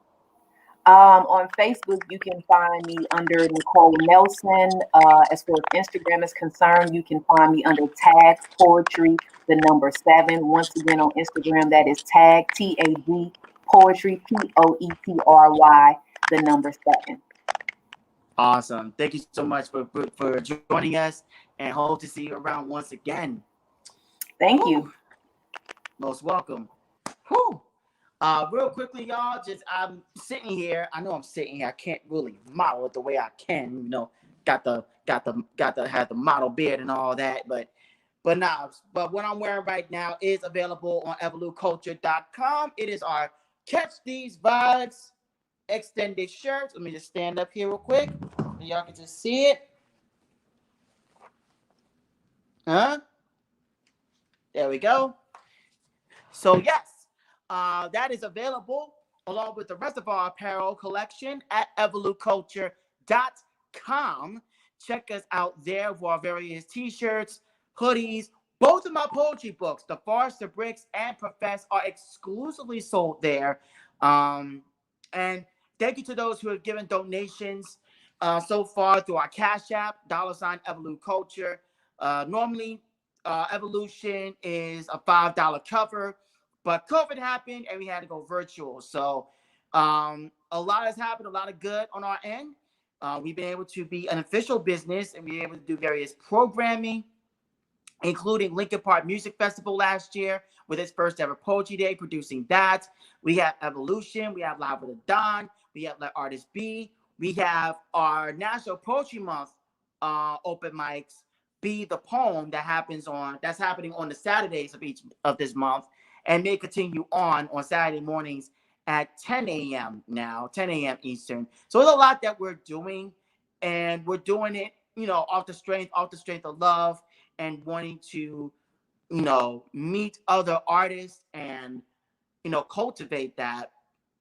On Facebook, you can find me under Nicole Nelson. As far as Instagram is concerned, you can find me under tag poetry, the number 7. Once again, on Instagram, that is tag TAG poetry, POETRY, the number 7. Awesome. Thank you so much for joining us and hope to see you around once again. Thank you. Most welcome. Whew. Real quickly, y'all, I'm sitting here. I know I'm sitting here. I can't really model it the way I can, you know. Got the had the model beard and all that, but what I'm wearing right now is available on EvoluCulture.com. It is our Catch These Vibes extended shirts. Let me just stand up here real quick so y'all can just see it. There we go. So yes, that is available along with the rest of our apparel collection at EvoluCulture.com. Check us out there for our various t-shirts, hoodies. Both of my poetry books, The Forest, The Bricks, and Profess, are exclusively sold there. And thank you to those who have given donations so far through our Cash App, $EvoluCulture. Normally, Evolution is a $5 cover, but COVID happened and we had to go virtual. So a lot has happened, a lot of good on our end. We've been able to be an official business and be able to do various programming, including Lincoln Park Music Festival last year with its first ever Poetry Day, producing that. We have Evolution, we have Live with a Don, we have Let Artists Be, we have our National Poetry Month open mics, Be the Poem, that's happening on the Saturdays of this month, and may continue on Saturday mornings at 10 a.m. now, 10 a.m. Eastern. So there's a lot that we're doing, and we're doing it, you know, off the strength of love and wanting to, you know, meet other artists and, you know, cultivate that.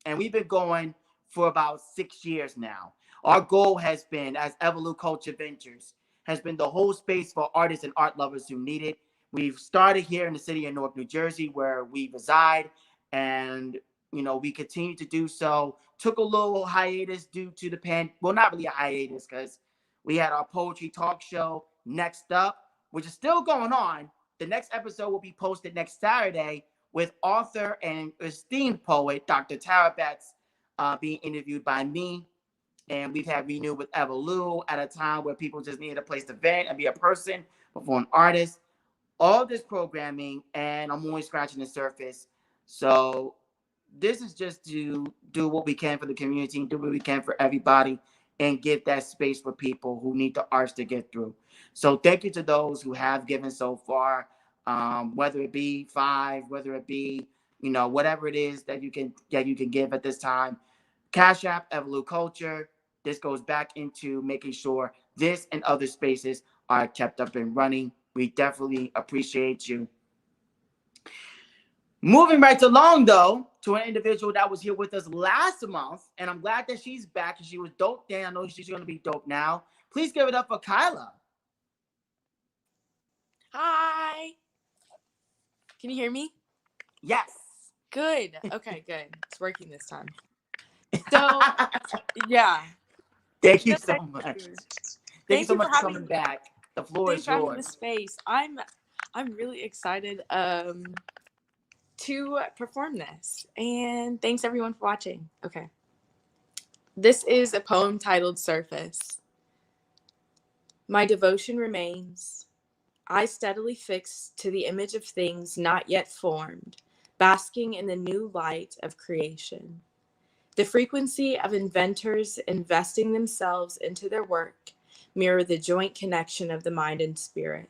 And we've been going for about 6 years now. Our goal has been, as EvoluCulture Ventures, has been the whole space for artists and art lovers who need it. We've started here in the city of Newark, New Jersey, where we reside, and you know, we continue to do so. Took a little hiatus due to the well, not really a hiatus, because we had our poetry talk show Next Up, which is still going on. The next episode will be posted next Saturday with author and esteemed poet Dr. Tara Betts being interviewed by me. And we've had Renew with Evolu at a time where people just needed a place to vent and be a person before an artist. All this programming, and I'm only scratching the surface. So this is just to do what we can for the community, do what we can for everybody, and give that space for people who need the arts to get through. So thank you to those who have given so far, whether it be $5, whether it be, you know, whatever it is that you can give at this time. Cash App, EvoluCulture. This goes back into making sure this and other spaces are kept up and running. We definitely appreciate you. Moving right along, though, to an individual that was here with us last month, and I'm glad that she's back, and she was dope then. I know she's going to be dope now. Please give it up for Kyla. Hi. Can you hear me? Yes. Good. Okay, good. It's working this time. So, yeah. Thank you so much. Thank Thank you so much for having coming back. The floor is Thanks for having the yours. space. I'm really excited to perform this, and thanks everyone for watching. Okay. This is a poem titled Surface. My devotion remains. I steadily fix to the image of things not yet formed, basking in the new light of creation. The frequency of inventors investing themselves into their work mirror the joint connection of the mind and spirit.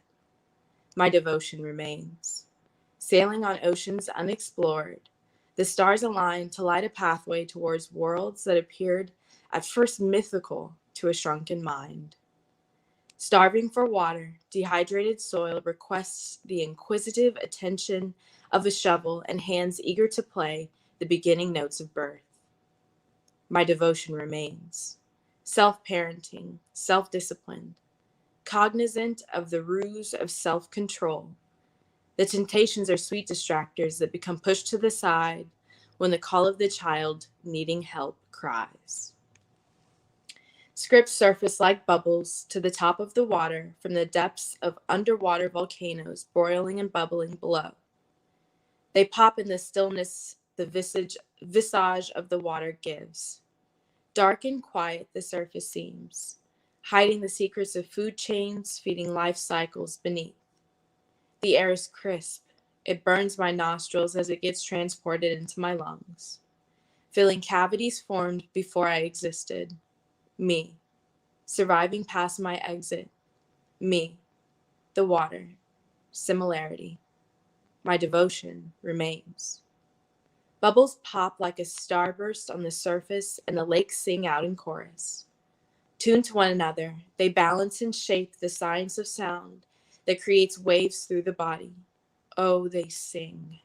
My devotion remains. Sailing on oceans unexplored, the stars align to light a pathway towards worlds that appeared at first mythical to a shrunken mind. Starving for water, dehydrated soil requests the inquisitive attention of a shovel and hands eager to play the beginning notes of birth. My devotion remains. Self-parenting, self-disciplined, cognizant of the ruse of self-control. The temptations are sweet distractors that become pushed to the side when the call of the child needing help cries. Scripts surface like bubbles to the top of the water from the depths of underwater volcanoes boiling and bubbling below. They pop in the stillness the visage of the water gives. Dark and quiet the surface seems, hiding the secrets of food chains feeding life cycles beneath. The air is crisp, It burns my nostrils as it gets transported into my lungs, filling cavities formed before I existed. Me, surviving past my exit. Me, the water, similarity. My devotion remains. Bubbles pop like a starburst on the surface, and the lakes sing out in chorus. Tuned to one another, they balance and shape the science of sound that creates waves through the body. Oh, they sing.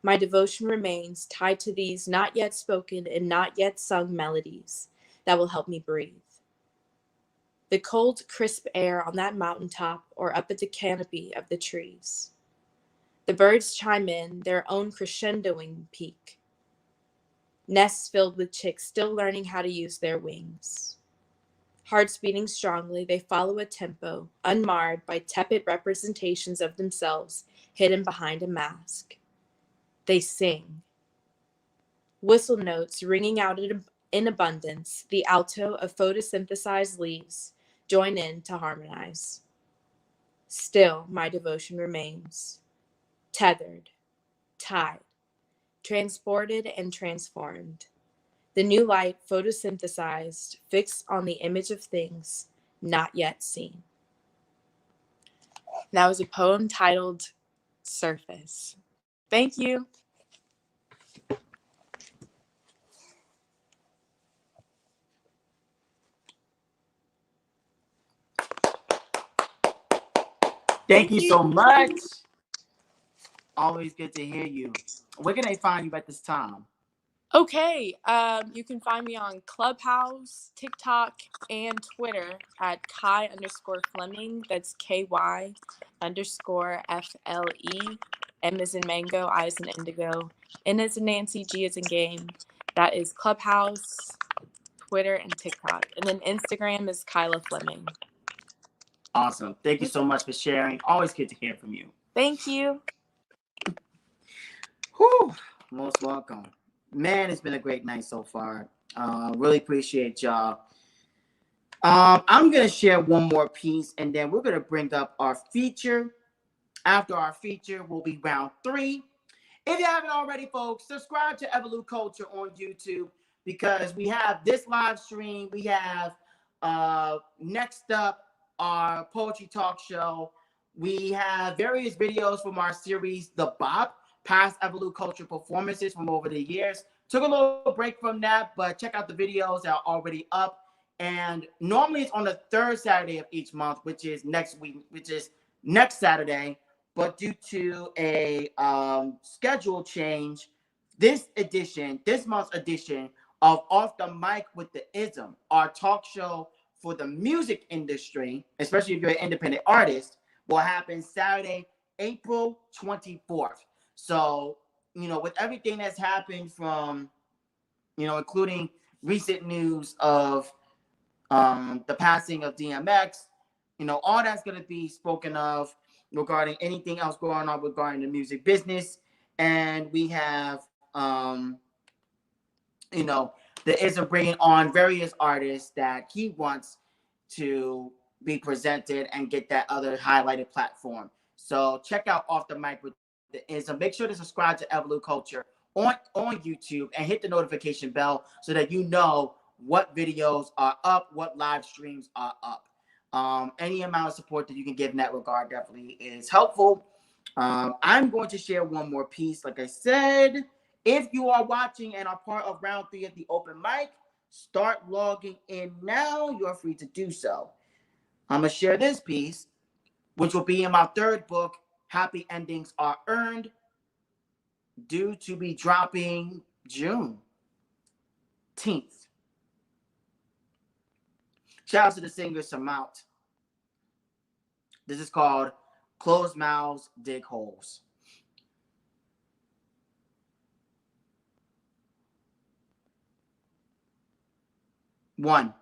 My devotion remains tied to these not yet spoken and not yet sung melodies that will help me breathe. The cold, crisp air on that mountaintop or up at the canopy of the trees. The birds chime in, their own crescendoing peak. Nests filled with chicks still learning how to use their wings. Hearts beating strongly, they follow a tempo, unmarred by tepid representations of themselves hidden behind a mask. They sing. Whistle notes ringing out in abundance, the alto of photosynthesized leaves join in to harmonize. Still, my devotion remains. Tethered, tied, transported and transformed. The new light photosynthesized, fixed on the image of things not yet seen. That was a poem titled Surface. Thank you. Thank you so much. Always good to hear you. Where can they find you at this time? Okay, you can find me on Clubhouse, TikTok, and Twitter at Kai_Fleming. That's KY_FLE. M as in mango, I as in indigo, N as in Nancy, G as in game. That is Clubhouse, Twitter, and TikTok. And then Instagram is Kyla Fleming. Awesome. Thank you so much for sharing. Always good to hear from you. Thank you. Whew. Most welcome. Man, it's been a great night so far. Really appreciate y'all. I'm going to share one more piece, and then we're going to bring up our feature. After our feature will be round 3. If you haven't already, folks, subscribe to EvoluCulture on YouTube, because we have this live stream. We have next up our poetry talk show. We have various videos from our series, The Bop, past EvoluCulture performances from over the years. Took a little break from that, but check out the videos that are already up. And normally it's on the 3rd Saturday of each month, which is next week, which is next Saturday. But due to a schedule change, this month's edition of Off the Mic with the Ism, our talk show for the music industry, especially if you're an independent artist, will happen Saturday, April 24th. So, with everything that's happened from, including recent news of the passing of DMX, all that's going to be spoken of regarding anything else going on regarding the music business. And we have, the Ism bringing on various artists that he wants to be presented and get that other highlighted platform. So check out Off the Mic with the Ism. Make sure to subscribe to EvoluCulture on YouTube and hit the notification bell so that you know what videos are up, what live streams are up. Any amount of support that you can give in that regard definitely is helpful. I'm going to share one more piece. Like I said, if you are watching and are part of round 3 of the open mic, start logging in now. You are free to do so. I'm going to share this piece, which will be in my 3rd book, Happy Endings Are Earned, due to be dropping June 10th. Shout out to the singer Samount. This is called Closed Mouths Dig Holes. One,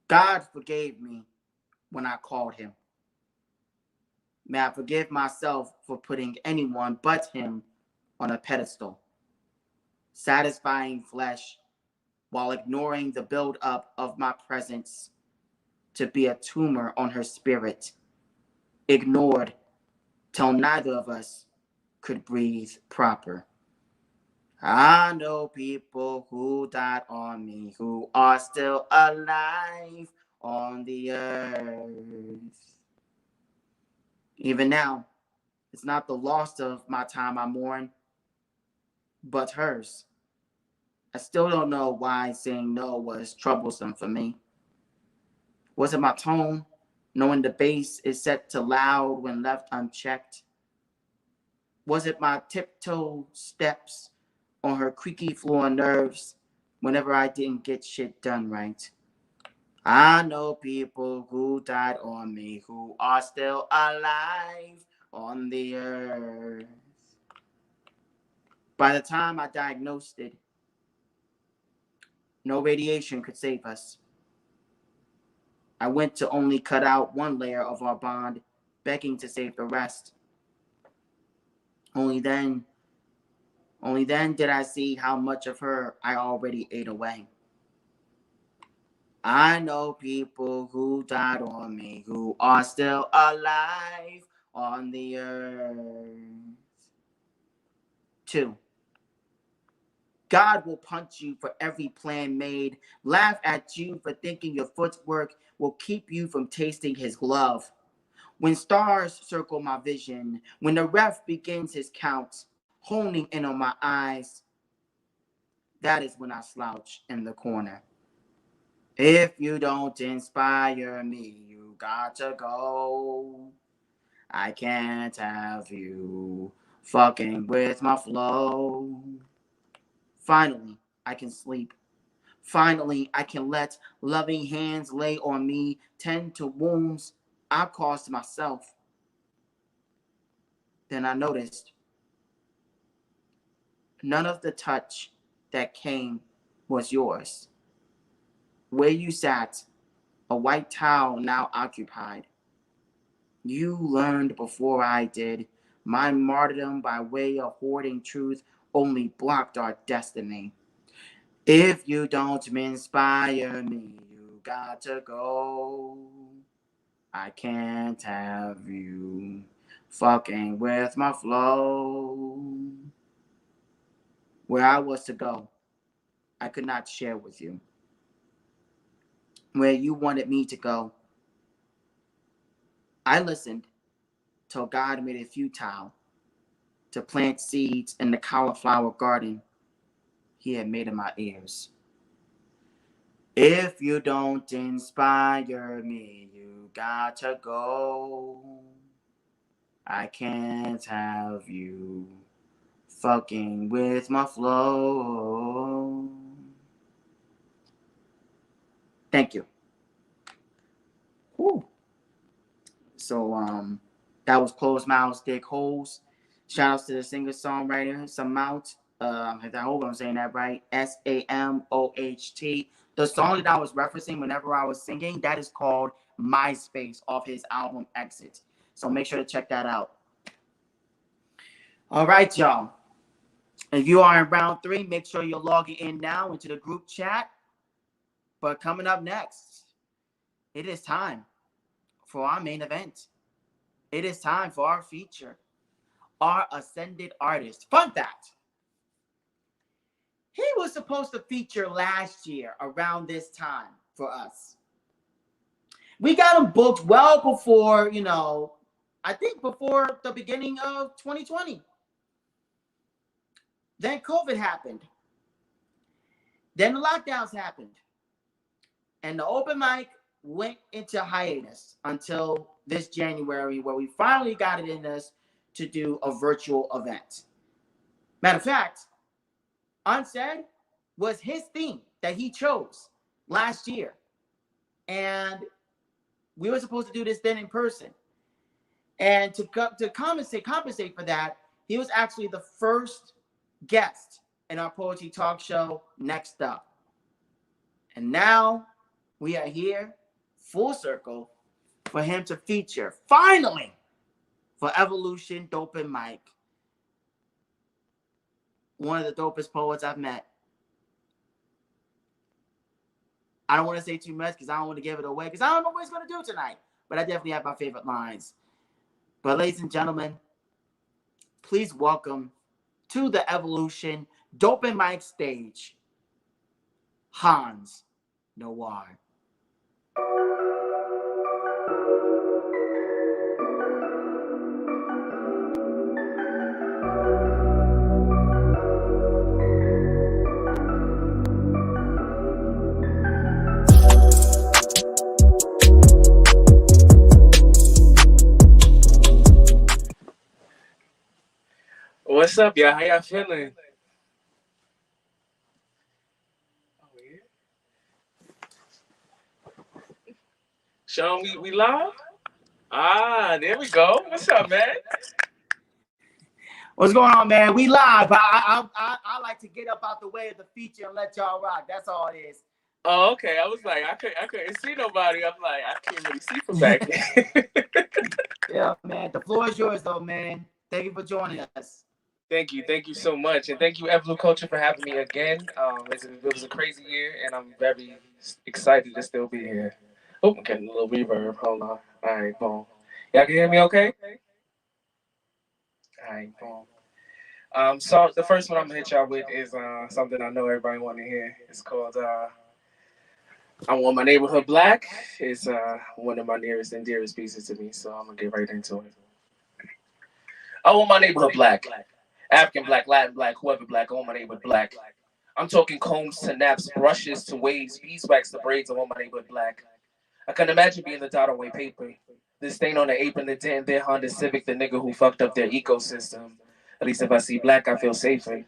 God forgave me when I called him. May I forgive myself for putting anyone but him on a pedestal, satisfying flesh while ignoring the buildup of my presence to be a tumor on her spirit, ignored till neither of us could breathe proper. I know people who died on me who are still alive on the earth. Even now, it's not the loss of my time I mourn, but hers. I still don't know why saying no was troublesome for me. Was it my tone, knowing the bass is set to loud when left unchecked? Was it my tiptoe steps on her creaky floor nerves whenever I didn't get shit done right? I know people who died on me who are still alive on the earth. By the time I diagnosed it, no radiation could save us. I went to only cut out one layer of our bond, begging to save the rest. Only then did I see how much of her I already ate away. I know people who died on me who are still alive on the earth. 2. God will punch you for every plan made, laugh at you for thinking your footwork will keep you from tasting his glove. When stars circle my vision, when the ref begins his count, honing in on my eyes, that is when I slouch in the corner. If you don't inspire me, you got to go. I can't have you fucking with my flow. Finally, I can sleep. Finally, I can let loving hands lay on me, tend to wounds I caused myself. Then I noticed none of the touch that came was yours. Where you sat, a white towel now occupied. You learned before I did. My martyrdom by way of hoarding truth only blocked our destiny. If you don't inspire me, you got to go. I can't have you fucking with my flow. Where I was to go, I could not share with you. Where you wanted me to go, I listened till God made it futile to plant seeds in the cauliflower garden he had made in my ears. If you don't inspire me, you got to go. I can't have you fucking with my flow. Thank you. Whew. So that was Closed Mouths Dig Holes. Shout outs to the singer-songwriter, Samouth. I hope I'm saying that right. Samoht. The song that I was referencing whenever I was singing, that is called MySpace off his album Exit. So make sure to check that out. All right, y'all. If you are in round 3, make sure you're logging in now into the group chat. But coming up next, it is time for our main event. It is time for our feature, our ascended artist. Fun fact. He was supposed to feature last year around this time for us. We got him booked well before, I think before the beginning of 2020. Then COVID happened. Then the lockdowns happened. And the open mic went into hiatus until this January, where we finally got it in us to do a virtual event. Matter of fact, Unsaid was his theme that he chose last year. And we were supposed to do this then in person. And to compensate for that, he was actually the first guest in our poetry talk show, Next Up. And now we are here, full circle, for him to feature, finally, for Evolution Dopen Mic. One of the dopest poets I've met. I don't want to say too much because I don't want to give it away because I don't know what he's going to do tonight. But I definitely have my favorite lines. But ladies and gentlemen, please welcome to the Evolution Dopen Mic stage, Haunz Noire. What's up, y'all? How y'all feeling? Sean, we live? Ah, there we go. What's up, man? What's going on, man? We live, but I like to get up out the way of the feature and let y'all rock. That's all it is. Oh, okay. I was like, I couldn't see nobody. I'm like, I can't really see from back here. Yeah, man. The floor is yours, though, man. Thank you for joining us. Thank you so much, and thank you, EvoluCulture, for having me again. It was a crazy year, and I'm very excited to still be here. Oh, I'm getting a little reverb. Hold on. All right, boom. Y'all can hear me okay? All right, boom. So the first one I'm gonna hit y'all with is something I know everybody want to hear. It's called "I Want My Neighborhood Black." It's one of my nearest and dearest pieces to me, so I'm gonna get right into it. I want my neighborhood black. African black, Latin black, whoever black, I want my neighborhood black. I'm talking combs to naps, brushes to waves, beeswax to braids, I want my neighborhood black. I can imagine being the dot on white paper. The stain on the apron, the dent in their Honda Civic, the nigga who fucked up their ecosystem. At least if I see black, I feel safer.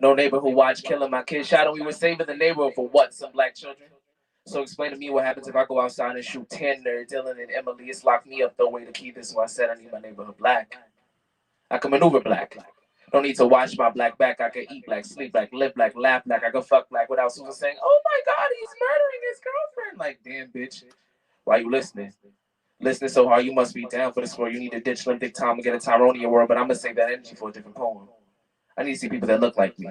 No neighbor who watched killing my kids. Shadow, we were saving the neighborhood for what? Some black children? So explain to me what happens if I go outside and shoot Tanner, Dylan, and Emily. It's locked me up, throw away the key. This is why I said I need my neighborhood black. I can maneuver black. Don't need to wash my black back. I can eat black, sleep black, live black, laugh black. I can fuck black without Susan saying, oh my God, he's murdering his girlfriend. Like, damn, bitch. Why you listening? Listening so hard, you must be down for the score. You need to ditch Slim Dick Tom and get a Tyrone in your world, but I'm going to save that energy for a different poem. I need to see people that look like me.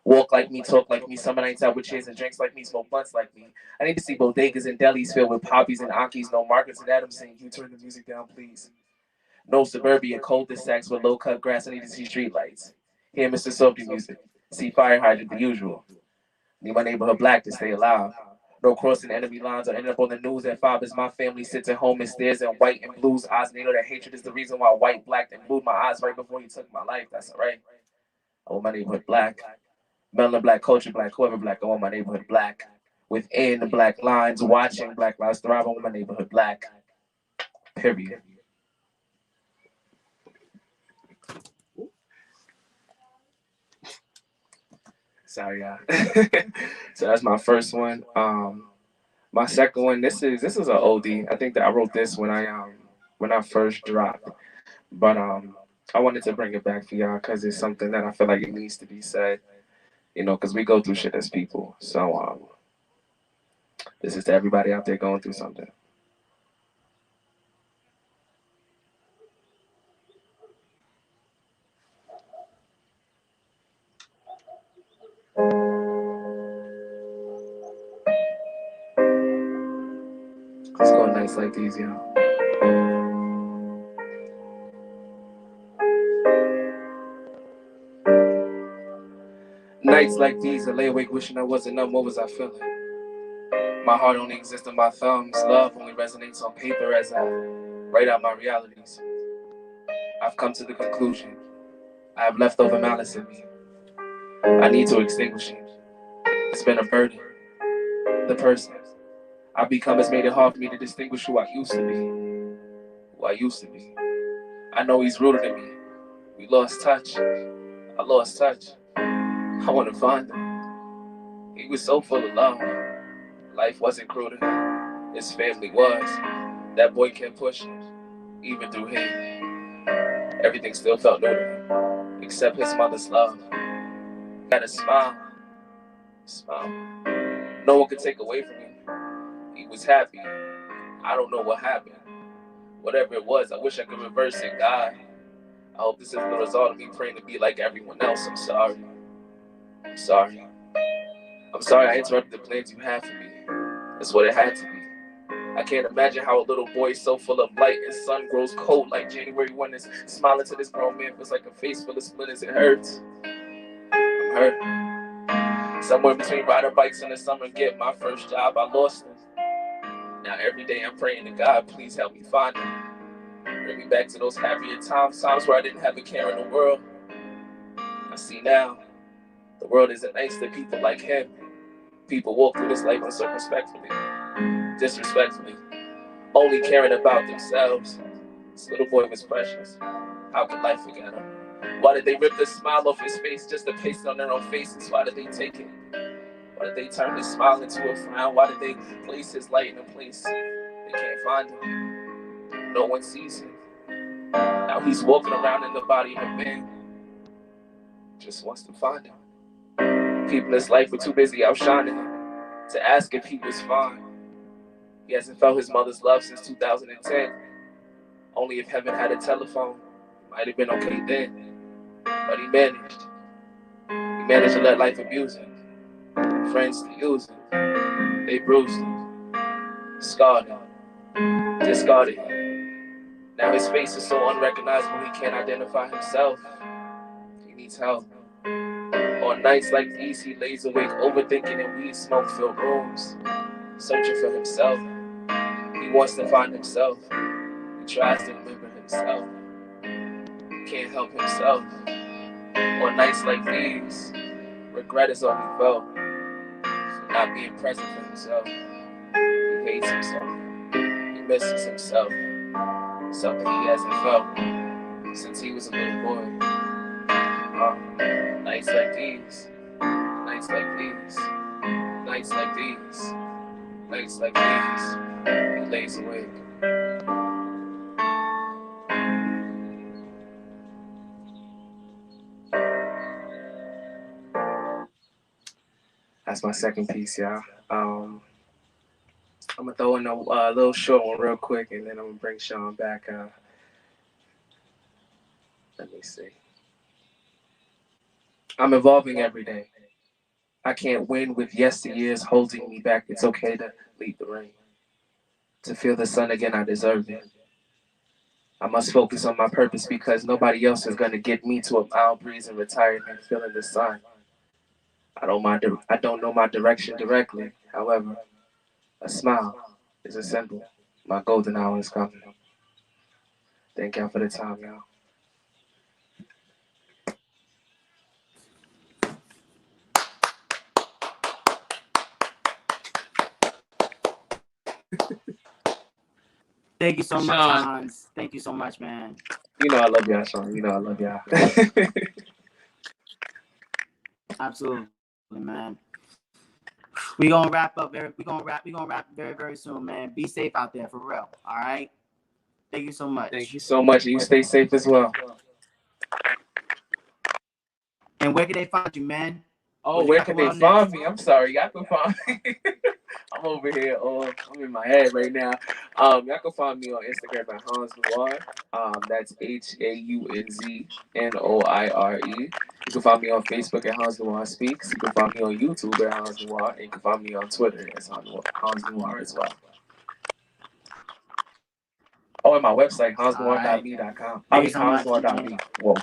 Walk like me, talk like me, summer nights out with chairs and drinks like me, smoke blunts like me. I need to see bodegas and delis filled with poppies and akis, no Marcus and Adams saying, you turn the music down, please. No suburbia cul-de-sacs with low-cut grass. I need to see street lights. Hear Mr. Soapy music. See fire hydrant, the usual. Need my neighborhood black to stay alive. No crossing enemy lines or ending up on the news at 5 as my family sits at home and stares at white and blue's eyes. And they know that hatred is the reason why white, black, and blued my eyes right before he took my life. That's all right. I want my neighborhood black. Melanin black, culture black, whoever black. I want my neighborhood black. Within the black lines, watching black lives thrive. I want my neighborhood black. Period. Sorry, y'all. So that's my first one. My second one, this is an OD. I think that I wrote this when I first dropped, but I wanted to bring it back for y'all because it's something that I feel like it needs to be said. You know, because we go through shit as people. So this is to everybody out there going through something. Let's go nights like these, y'all. Nights like these, I lay awake wishing I wasn't numb. What was I feeling? My heart only exists in my thumbs. Love only resonates on paper as I write out my realities. I've come to the conclusion I have leftover malice in me. I need to extinguish it. It's been a burden. The person I've become has made it hard for me to distinguish who I used to be. Who I used to be. I know he's rooted in me. We lost touch. I lost touch. I want to find him. He was so full of love. Life wasn't cruel to him. His family was. That boy kept pushing. Even through him. Everything still felt new to him. Except his mother's love. Had a smile. Smile. No one could take away from him. He was happy. I don't know what happened. Whatever it was, I wish I could reverse it, God. I hope this isn't the result of me praying to be like everyone else. I'm sorry. I'm sorry. I'm sorry I interrupted the plans you had for me. That's what it had to be. I can't imagine how a little boy so full of light and sun grows cold like January wind is smiling to this grown man feels like a face full of splinters. It hurts. I'm hurt. Somewhere between rider bikes in the summer and get my first job, I lost him. Now every day I'm praying to God, please help me find him. Bring me back to those happier times where I didn't have a care in the world. I see now, the world isn't nice to people like him. People walk through this life uncircumspectfully, disrespectfully, only caring about themselves. This little boy was precious. How could life forget him? Why did they rip the smile off his face just to paste it on their own faces? Why did they take it? Why did they turn his smile into a frown? Why did they place his light in a place they can't find him? No one sees him. Now he's walking around in the body of a man. Just wants to find him. People in his life were too busy outshining him to ask if he was fine. He hasn't felt his mother's love since 2010. Only if heaven had a telephone, it might have been okay then. But he managed. He managed to let life abuse him. Friends to use him. They bruised him. Scarred him. Discarded him. Now his face is so unrecognizable he can't identify himself. He needs help. On nights like these, he lays awake overthinking in weed smoke-filled rooms, searching for himself. He wants to find himself. He tries to remember himself. He can't help himself. On nights like these, regret is all he felt for not being present for himself. He hates himself. He misses himself. Something he hasn't felt since he was a little boy. Nights like these, nights like these, nights like these, nights like these, he lays awake. That's my second piece, y'all. I'm gonna throw in a little short one real quick, and then I'm gonna bring Sean back. Let me see. I'm evolving every day. I can't win with yesteryears holding me back. It's okay to leave the rain. To feel the sun again, I deserve it. I must focus on my purpose because nobody else is gonna get me to a mild breeze and retirement feeling the sun. I don't know my direction directly. However, a smile is a symbol. My golden hour is coming. Thank y'all for the time, y'all. Thank you so much, Sean. Haunz. Thank you so much, man. You know I love y'all, Sean. You know I love y'all. Absolutely, man. We gonna wrap up very. We gonna wrap very, very soon, man. Be safe out there, for real. All right. Thank you so much. Thank you so much, and you stay safe as well. And where can they find you, man? Oh, where can they find me? I'm sorry, y'all can find me. I'm over here. I'm in my head right now. Y'all can find me on Instagram at Haunz Noire. That's HAUNZNOIRE. You can find me on Facebook at Haunz Noire Speaks. You can find me on YouTube at Haunz Noire. And you can find me on Twitter as Haunz Noire as well. Oh, and my website, haunznoire.me.com. I mean, haunznoire.me. Whoa.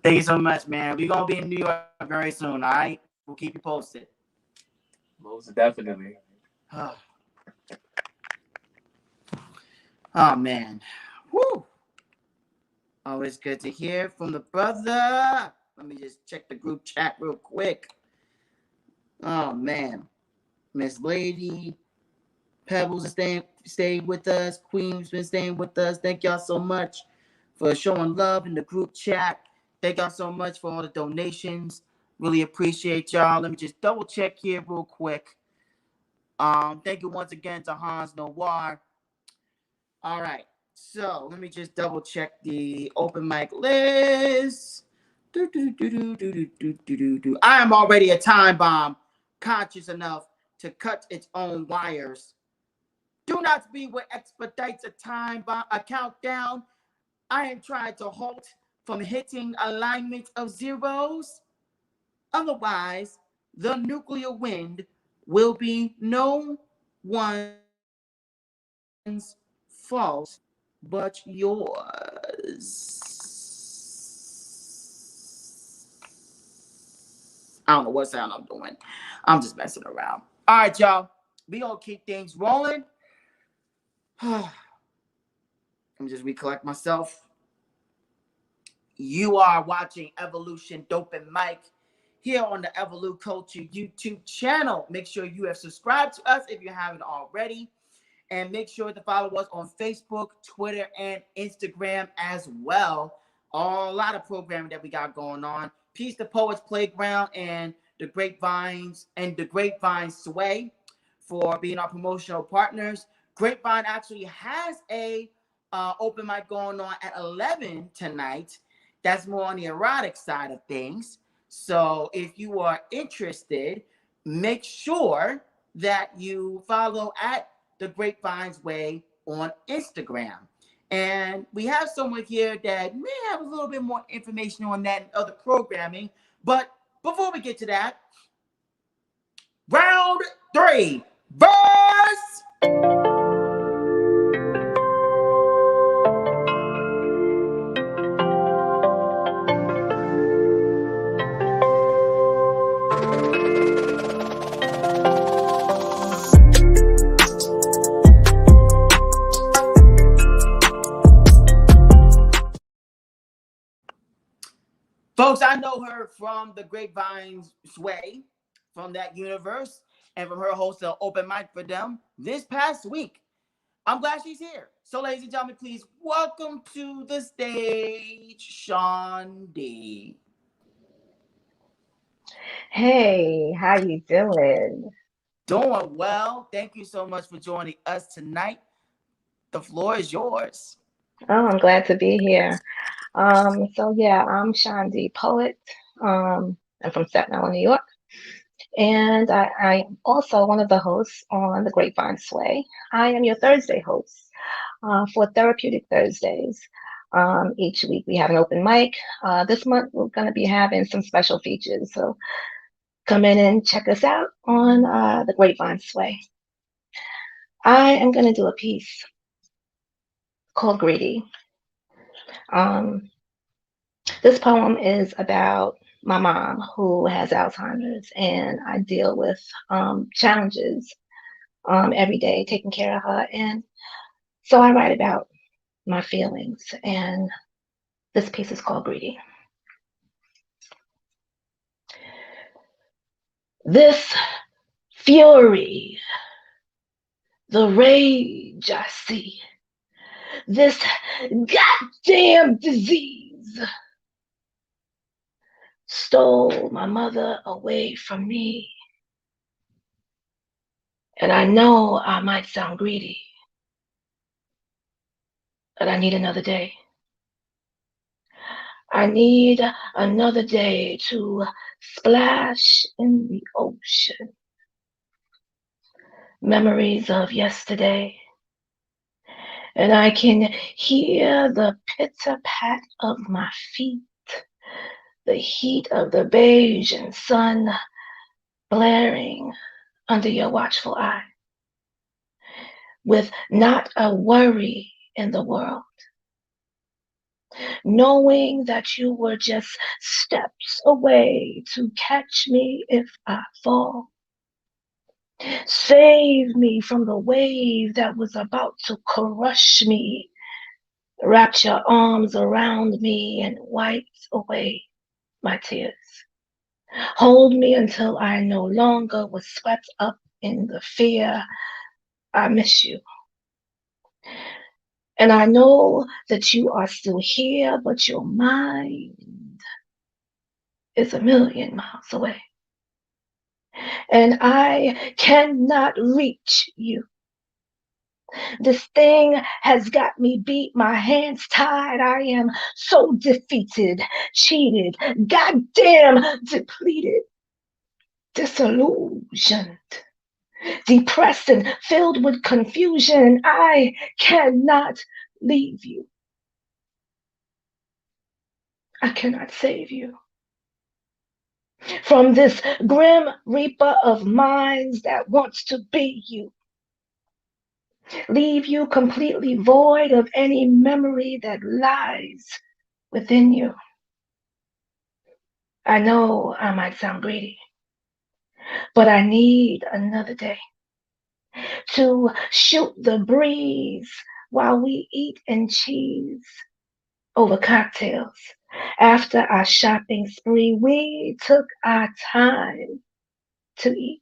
Thank you so much, man. We're gonna be in New York very soon, all right? We'll keep you posted. Most definitely. Oh man. Woo. Always good to hear from the brother. Let me just check the group chat real quick. Oh man. Miss Lady Pebbles is staying with us. Queen's been staying with us. Thank y'all so much for showing love in the group chat. Thank y'all so much for all the donations. Really appreciate y'all. Let me just double check here real quick. Thank you once again to Haunz Noire. All right. So let me just double check the open mic list. I am already a time bomb, conscious enough to cut its own wires. Do not be what expedites a time bomb, a countdown. I am trying to halt from hitting alignment of zeros. Otherwise, the nuclear wind will be no one's fault but yours. I don't know what sound I'm doing. I'm just messing around. All right, y'all. We gonna keep things rolling. Let me just recollect myself. You are watching Evolution Dopen Mic here on the EvoluCulture YouTube channel. Make sure you have subscribed to us if you haven't already. And make sure to follow us on Facebook, Twitter, and Instagram as well. A lot of programming that we got going on. Peace to Poets Playground and the Grapevines Sway for being our promotional partners. Grapevine actually has a open mic going on at 11 tonight. That's more on the erotic side of things. So if you are interested, make sure that you follow at the Grapevines Way on Instagram. And we have someone here that may have a little bit more information on that and other programming. But before we get to that, round 3, verse. Folks, I know her from the Grapevine Sway, from that universe, and from her host of Open Mic for them this past week. I'm glad she's here. So, ladies and gentlemen, please welcome to the stage, Sean D. Hey, how you doing? Doing well. Thank you so much for joining us tonight. The floor is yours. Oh, I'm glad to be here. So yeah, I'm Sean D. Poet. I'm from Staten Island, New York. And I am also one of the hosts on the Grapevine Sway. I am your Thursday host for Therapeutic Thursdays. Each week we have an open mic. This month we're going to be having some special features. So come in and check us out on the Grapevine Sway. I am going to do a piece called Greedy. This poem is about my mom who has Alzheimer's, and I deal with challenges every day taking care of her. And so I write about my feelings, and this piece is called Greedy. This fury, the rage I see, this goddamn disease stole my mother away from me. And I know I might sound greedy, but I need another day. I need another day to splash in the ocean. Memories of yesterday. And I can hear the pitter-pat of my feet, the heat of the beige and sun blaring under your watchful eye, with not a worry in the world, knowing that you were just steps away to catch me if I fall. Save me from the wave that was about to crush me. Wrap your arms around me and wipe away my tears. Hold me until I no longer was swept up in the fear. I miss you. And I know that you are still here, but your mind is a million miles away. And I cannot reach you. This thing has got me beat, my hands tied. I am so defeated, cheated, goddamn depleted, disillusioned, depressed and filled with confusion. I cannot leave you. I cannot save you. from this grim reaper of minds that wants to be you, leave you completely void of any memory that lies within you. I know I might sound greedy, but I need another day to shoot the breeze while we eat and cheese over cocktails. After our shopping spree, we took our time to eat,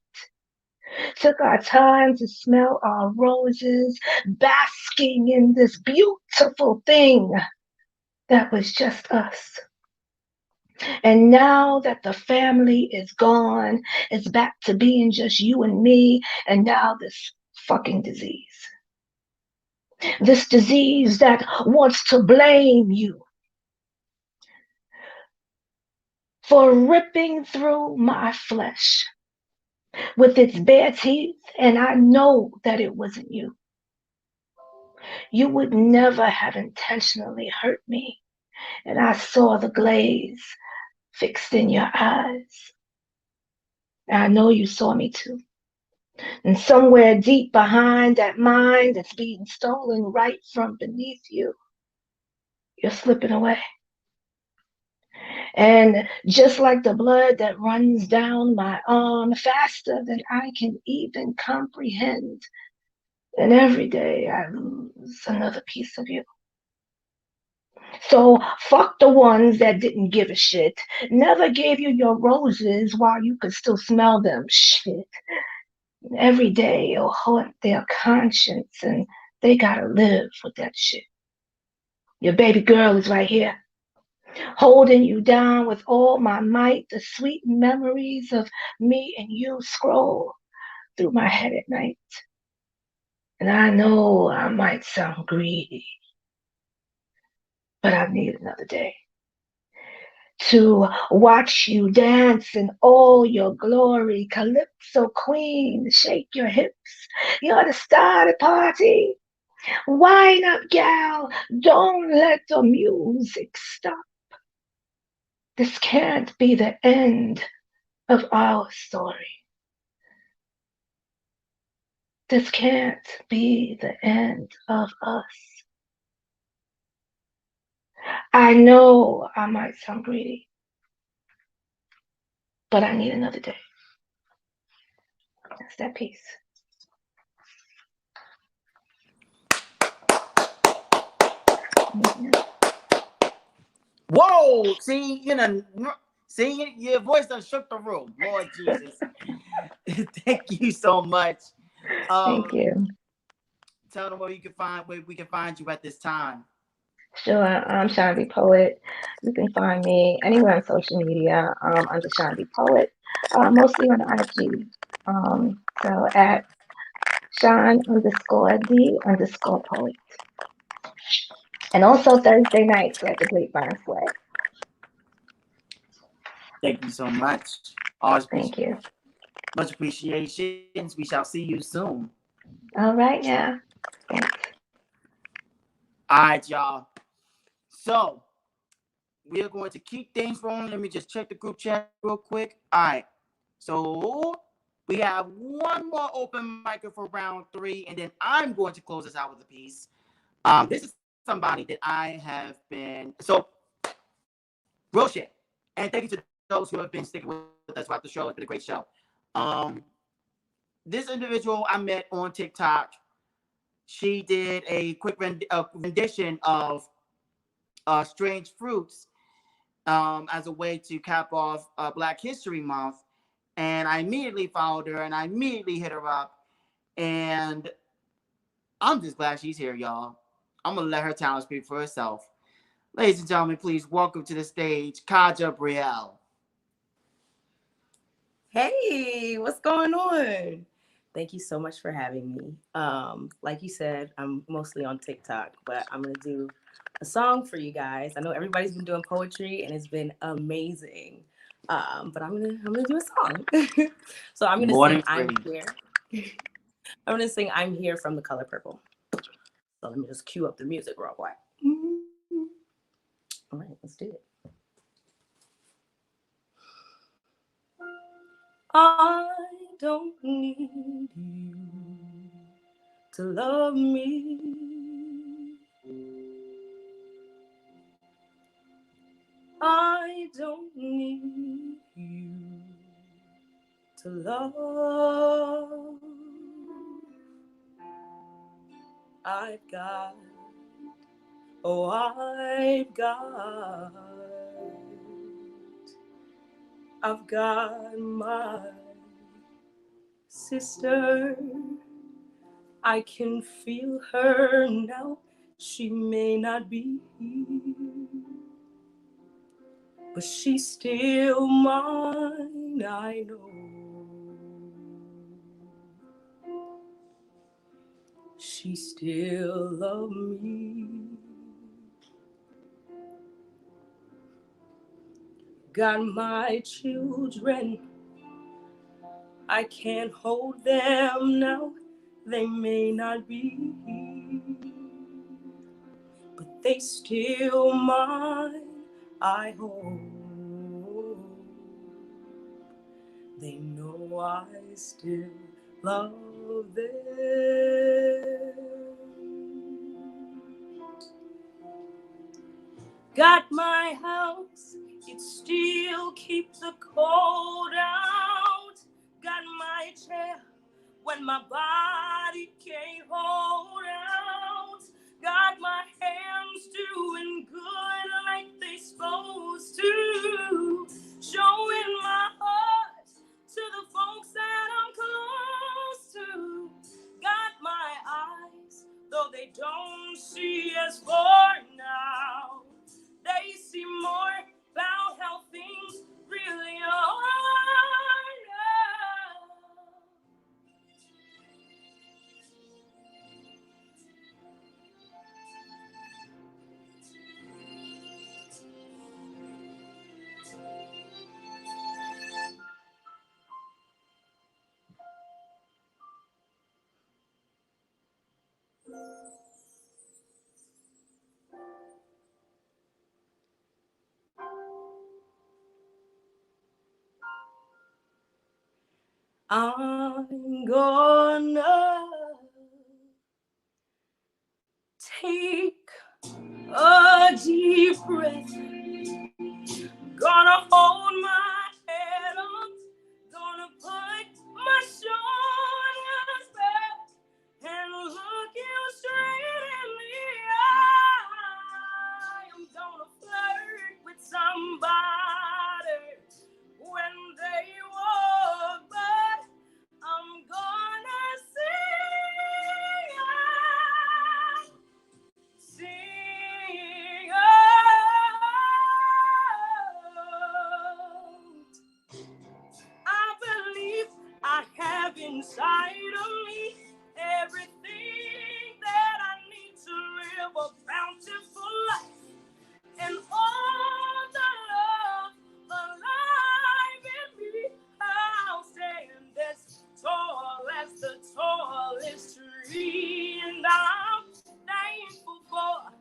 took our time to smell our roses, basking in this beautiful thing that was just us. And now that the family is gone, it's back to being just you and me, and now this fucking disease. This disease that wants to blame you for ripping through my flesh with its bare teeth, and I know that it wasn't you. You would never have intentionally hurt me, and I saw the glaze fixed in your eyes. And I know you saw me too. And somewhere deep behind that mind that's being stolen right from beneath you, you're slipping away. And just like the blood that runs down my arm faster than I can even comprehend, and every day I lose another piece of you. So fuck the ones that didn't give a shit, never gave you your roses while you could still smell them. Shit. Every day it'll haunt their conscience and they gotta live with that shit. Your baby girl is right here, holding you down with all my might. The sweet memories of me and you scroll through my head at night. And I know I might sound greedy, but I need another day to watch you dance in all your glory. Calypso queen, shake your hips. You're the star of the party. Wine up, gal. Don't let the music stop. This can't be the end of our story. This can't be the end of us. I know I might sound greedy, but I need another day. That's that piece. Whoa! See, your voice done shook the room. Lord Jesus. Thank you so much. Thank you. Tell them where we can find you at this time. Sure, I'm Shandy Poet. You can find me anywhere on social media under Shandy Poet, mostly on IG. So at Sean_D_poet. And also Thursday nights at the Grapevine Sway. Thank you so much. Always Thank you. Much appreciations. We shall see you soon. All right, now. Thanks. All right, y'all. So we are going to keep things rolling. Let me just check the group chat real quick. All right. So we have one more open mic for round 3, and then I'm going to close this out with a piece. This is somebody that I have been real shit. And thank you to those who have been sticking with us throughout the show. It's been a great show. This individual I met on TikTok. She did a quick rendition of Strange Fruits as a way to cap off Black History Month. And I immediately followed her and I immediately hit her up. And I'm just glad she's here, y'all. I'm going to let her talent speak for herself. Ladies and gentlemen, please welcome to the stage, Kaja Brielle. Hey, what's going on? Thank you so much for having me. Like you said, I'm mostly on TikTok, but I'm going to do a song for you guys. I know everybody's been doing poetry and it's been amazing. But I'm gonna do a song. So I'm gonna sing I'm Here. I'm gonna sing I'm Here from The Color Purple. So let me just cue up the music real quick. All right, let's do it. I don't need you to love me. I don't need you to love. I've got my sister. I can feel her now. She may not be here, but she's still mine, I know. She still loves me. Got my children, I can't hold them now. They may not be here, but they still mine, I hope. They know I still love them. Got my house, it still keeps the cold out. Got my chair when my body can't hold out. Got my hands doing good like they supposed to. Showing my heart to the folks that I'm close to. Got my eyes, though they don't see as far now. They see more about how things really are I'm gonna take a deep breath. Gonna hold my head up. Gonna put my shoulders back and look you straight in the eye. I'm gonna flirt with somebody when they walk by. I'm gonna sing out. I believe I have inside of me everything that I need to live a bountiful life. And all the love alive in me, I'll stand as tall as the tallest tree. And I'm thankful for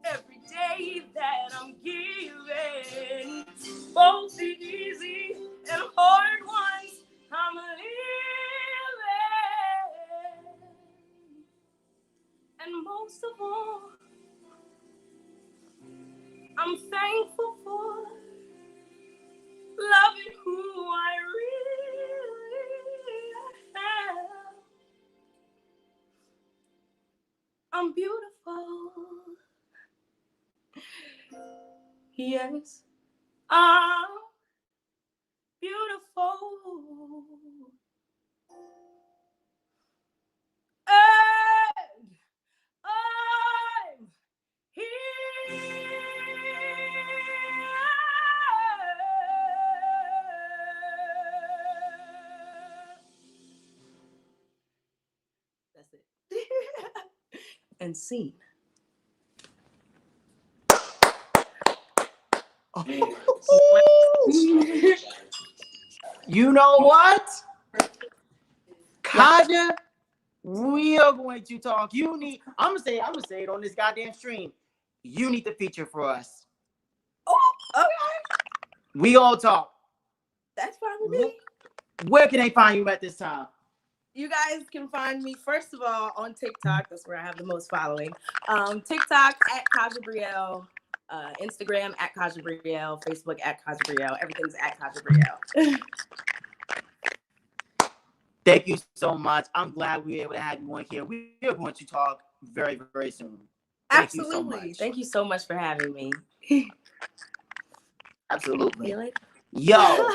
every day that I'm given, both the easy and hard ones I'm living. And most of all, I'm thankful for loving who I really am. I'm beautiful. Yes, I'm beautiful. And I'm here. That's it. And scene. You know what? Kaja, we are going to talk. I'm gonna say it on this goddamn stream. You need to feature for us. Oh, okay. We all talk. That's fine with me. Where can they find you at this time? You guys can find me, first of all, on TikTok. That's where I have the most following. TikTok at Kaja Brielle, Instagram at Kaja Brielle, Facebook at Kaja Brielle. Everything's at Kaja Brielle. Thank you so much. I'm glad we were able to have you on here. We are going to talk very, very soon. Thank you so much. Thank you so much for having me. Absolutely. See you later. Yo,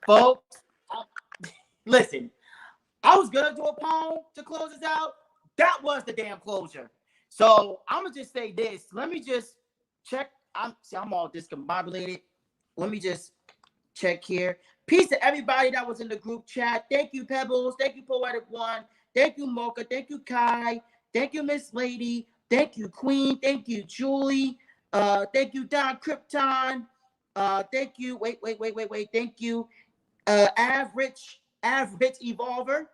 folks, listen. I was gonna do a poem to close this out. That was the damn closure. So I'm gonna just say this. Let me just check. I'm all discombobulated. Let me just check here. Peace to everybody that was in the group chat. Thank you, Pebbles. Thank you, Poetic One. Thank you, Mocha. Thank you, Kai. Thank you, Miss Lady. Thank you, Queen. Thank you, Julie. Thank you, Don Krypton. Thank you. Wait. Thank you, Average Evolver.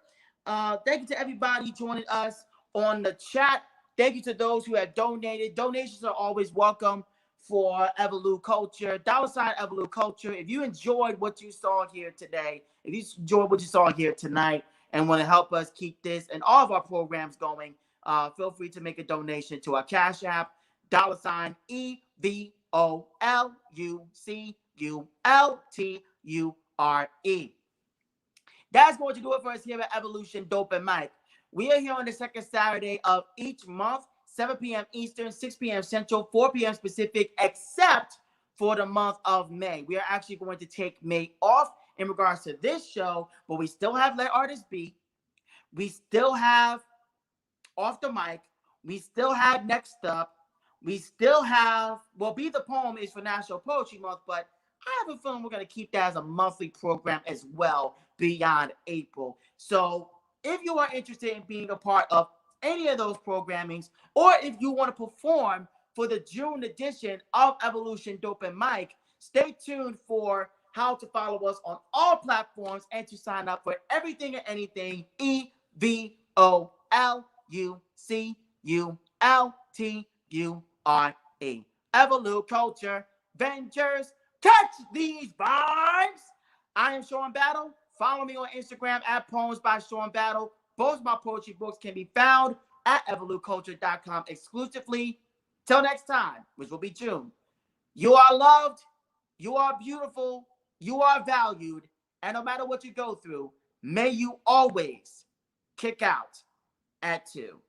Thank you to everybody joining us on the chat. Thank you to those who have donated. Donations are always welcome for EvoluCulture. $ EvoluCulture. If you enjoyed what you saw here today, if you enjoyed what you saw here tonight and want to help us keep this and all of our programs going, feel free to make a donation to our Cash App, $EvoluCulture. That's going to do it for us here at Evolution Dopen Mic. We are here on the second Saturday of each month, 7 p.m. Eastern, 6 p.m. Central, 4 p.m. Pacific, except for the month of May. We are actually going to take May off in regards to this show, but we still have Let Artists Be. We still have Off the Mic. We still have Next Up. We still have, well, Be the Poem is for National Poetry Month, but I have a feeling we're going to keep that as a monthly program as well beyond April. So if you are interested in being a part of any of those programmings, or if you want to perform for the June edition of Evolution Dopen Mic, stay tuned for how to follow us on all platforms and to sign up for everything and anything EvoluCulture. EvoluCulture Ventures. Catch these vibes. I am Sean Battle. Follow me on Instagram at Poems by Sean Battle. Both of my poetry books can be found at EvoluCulture.com exclusively. Till next time, which will be June. You are loved. You are beautiful. You are valued. And no matter what you go through, may you always kick out at 2.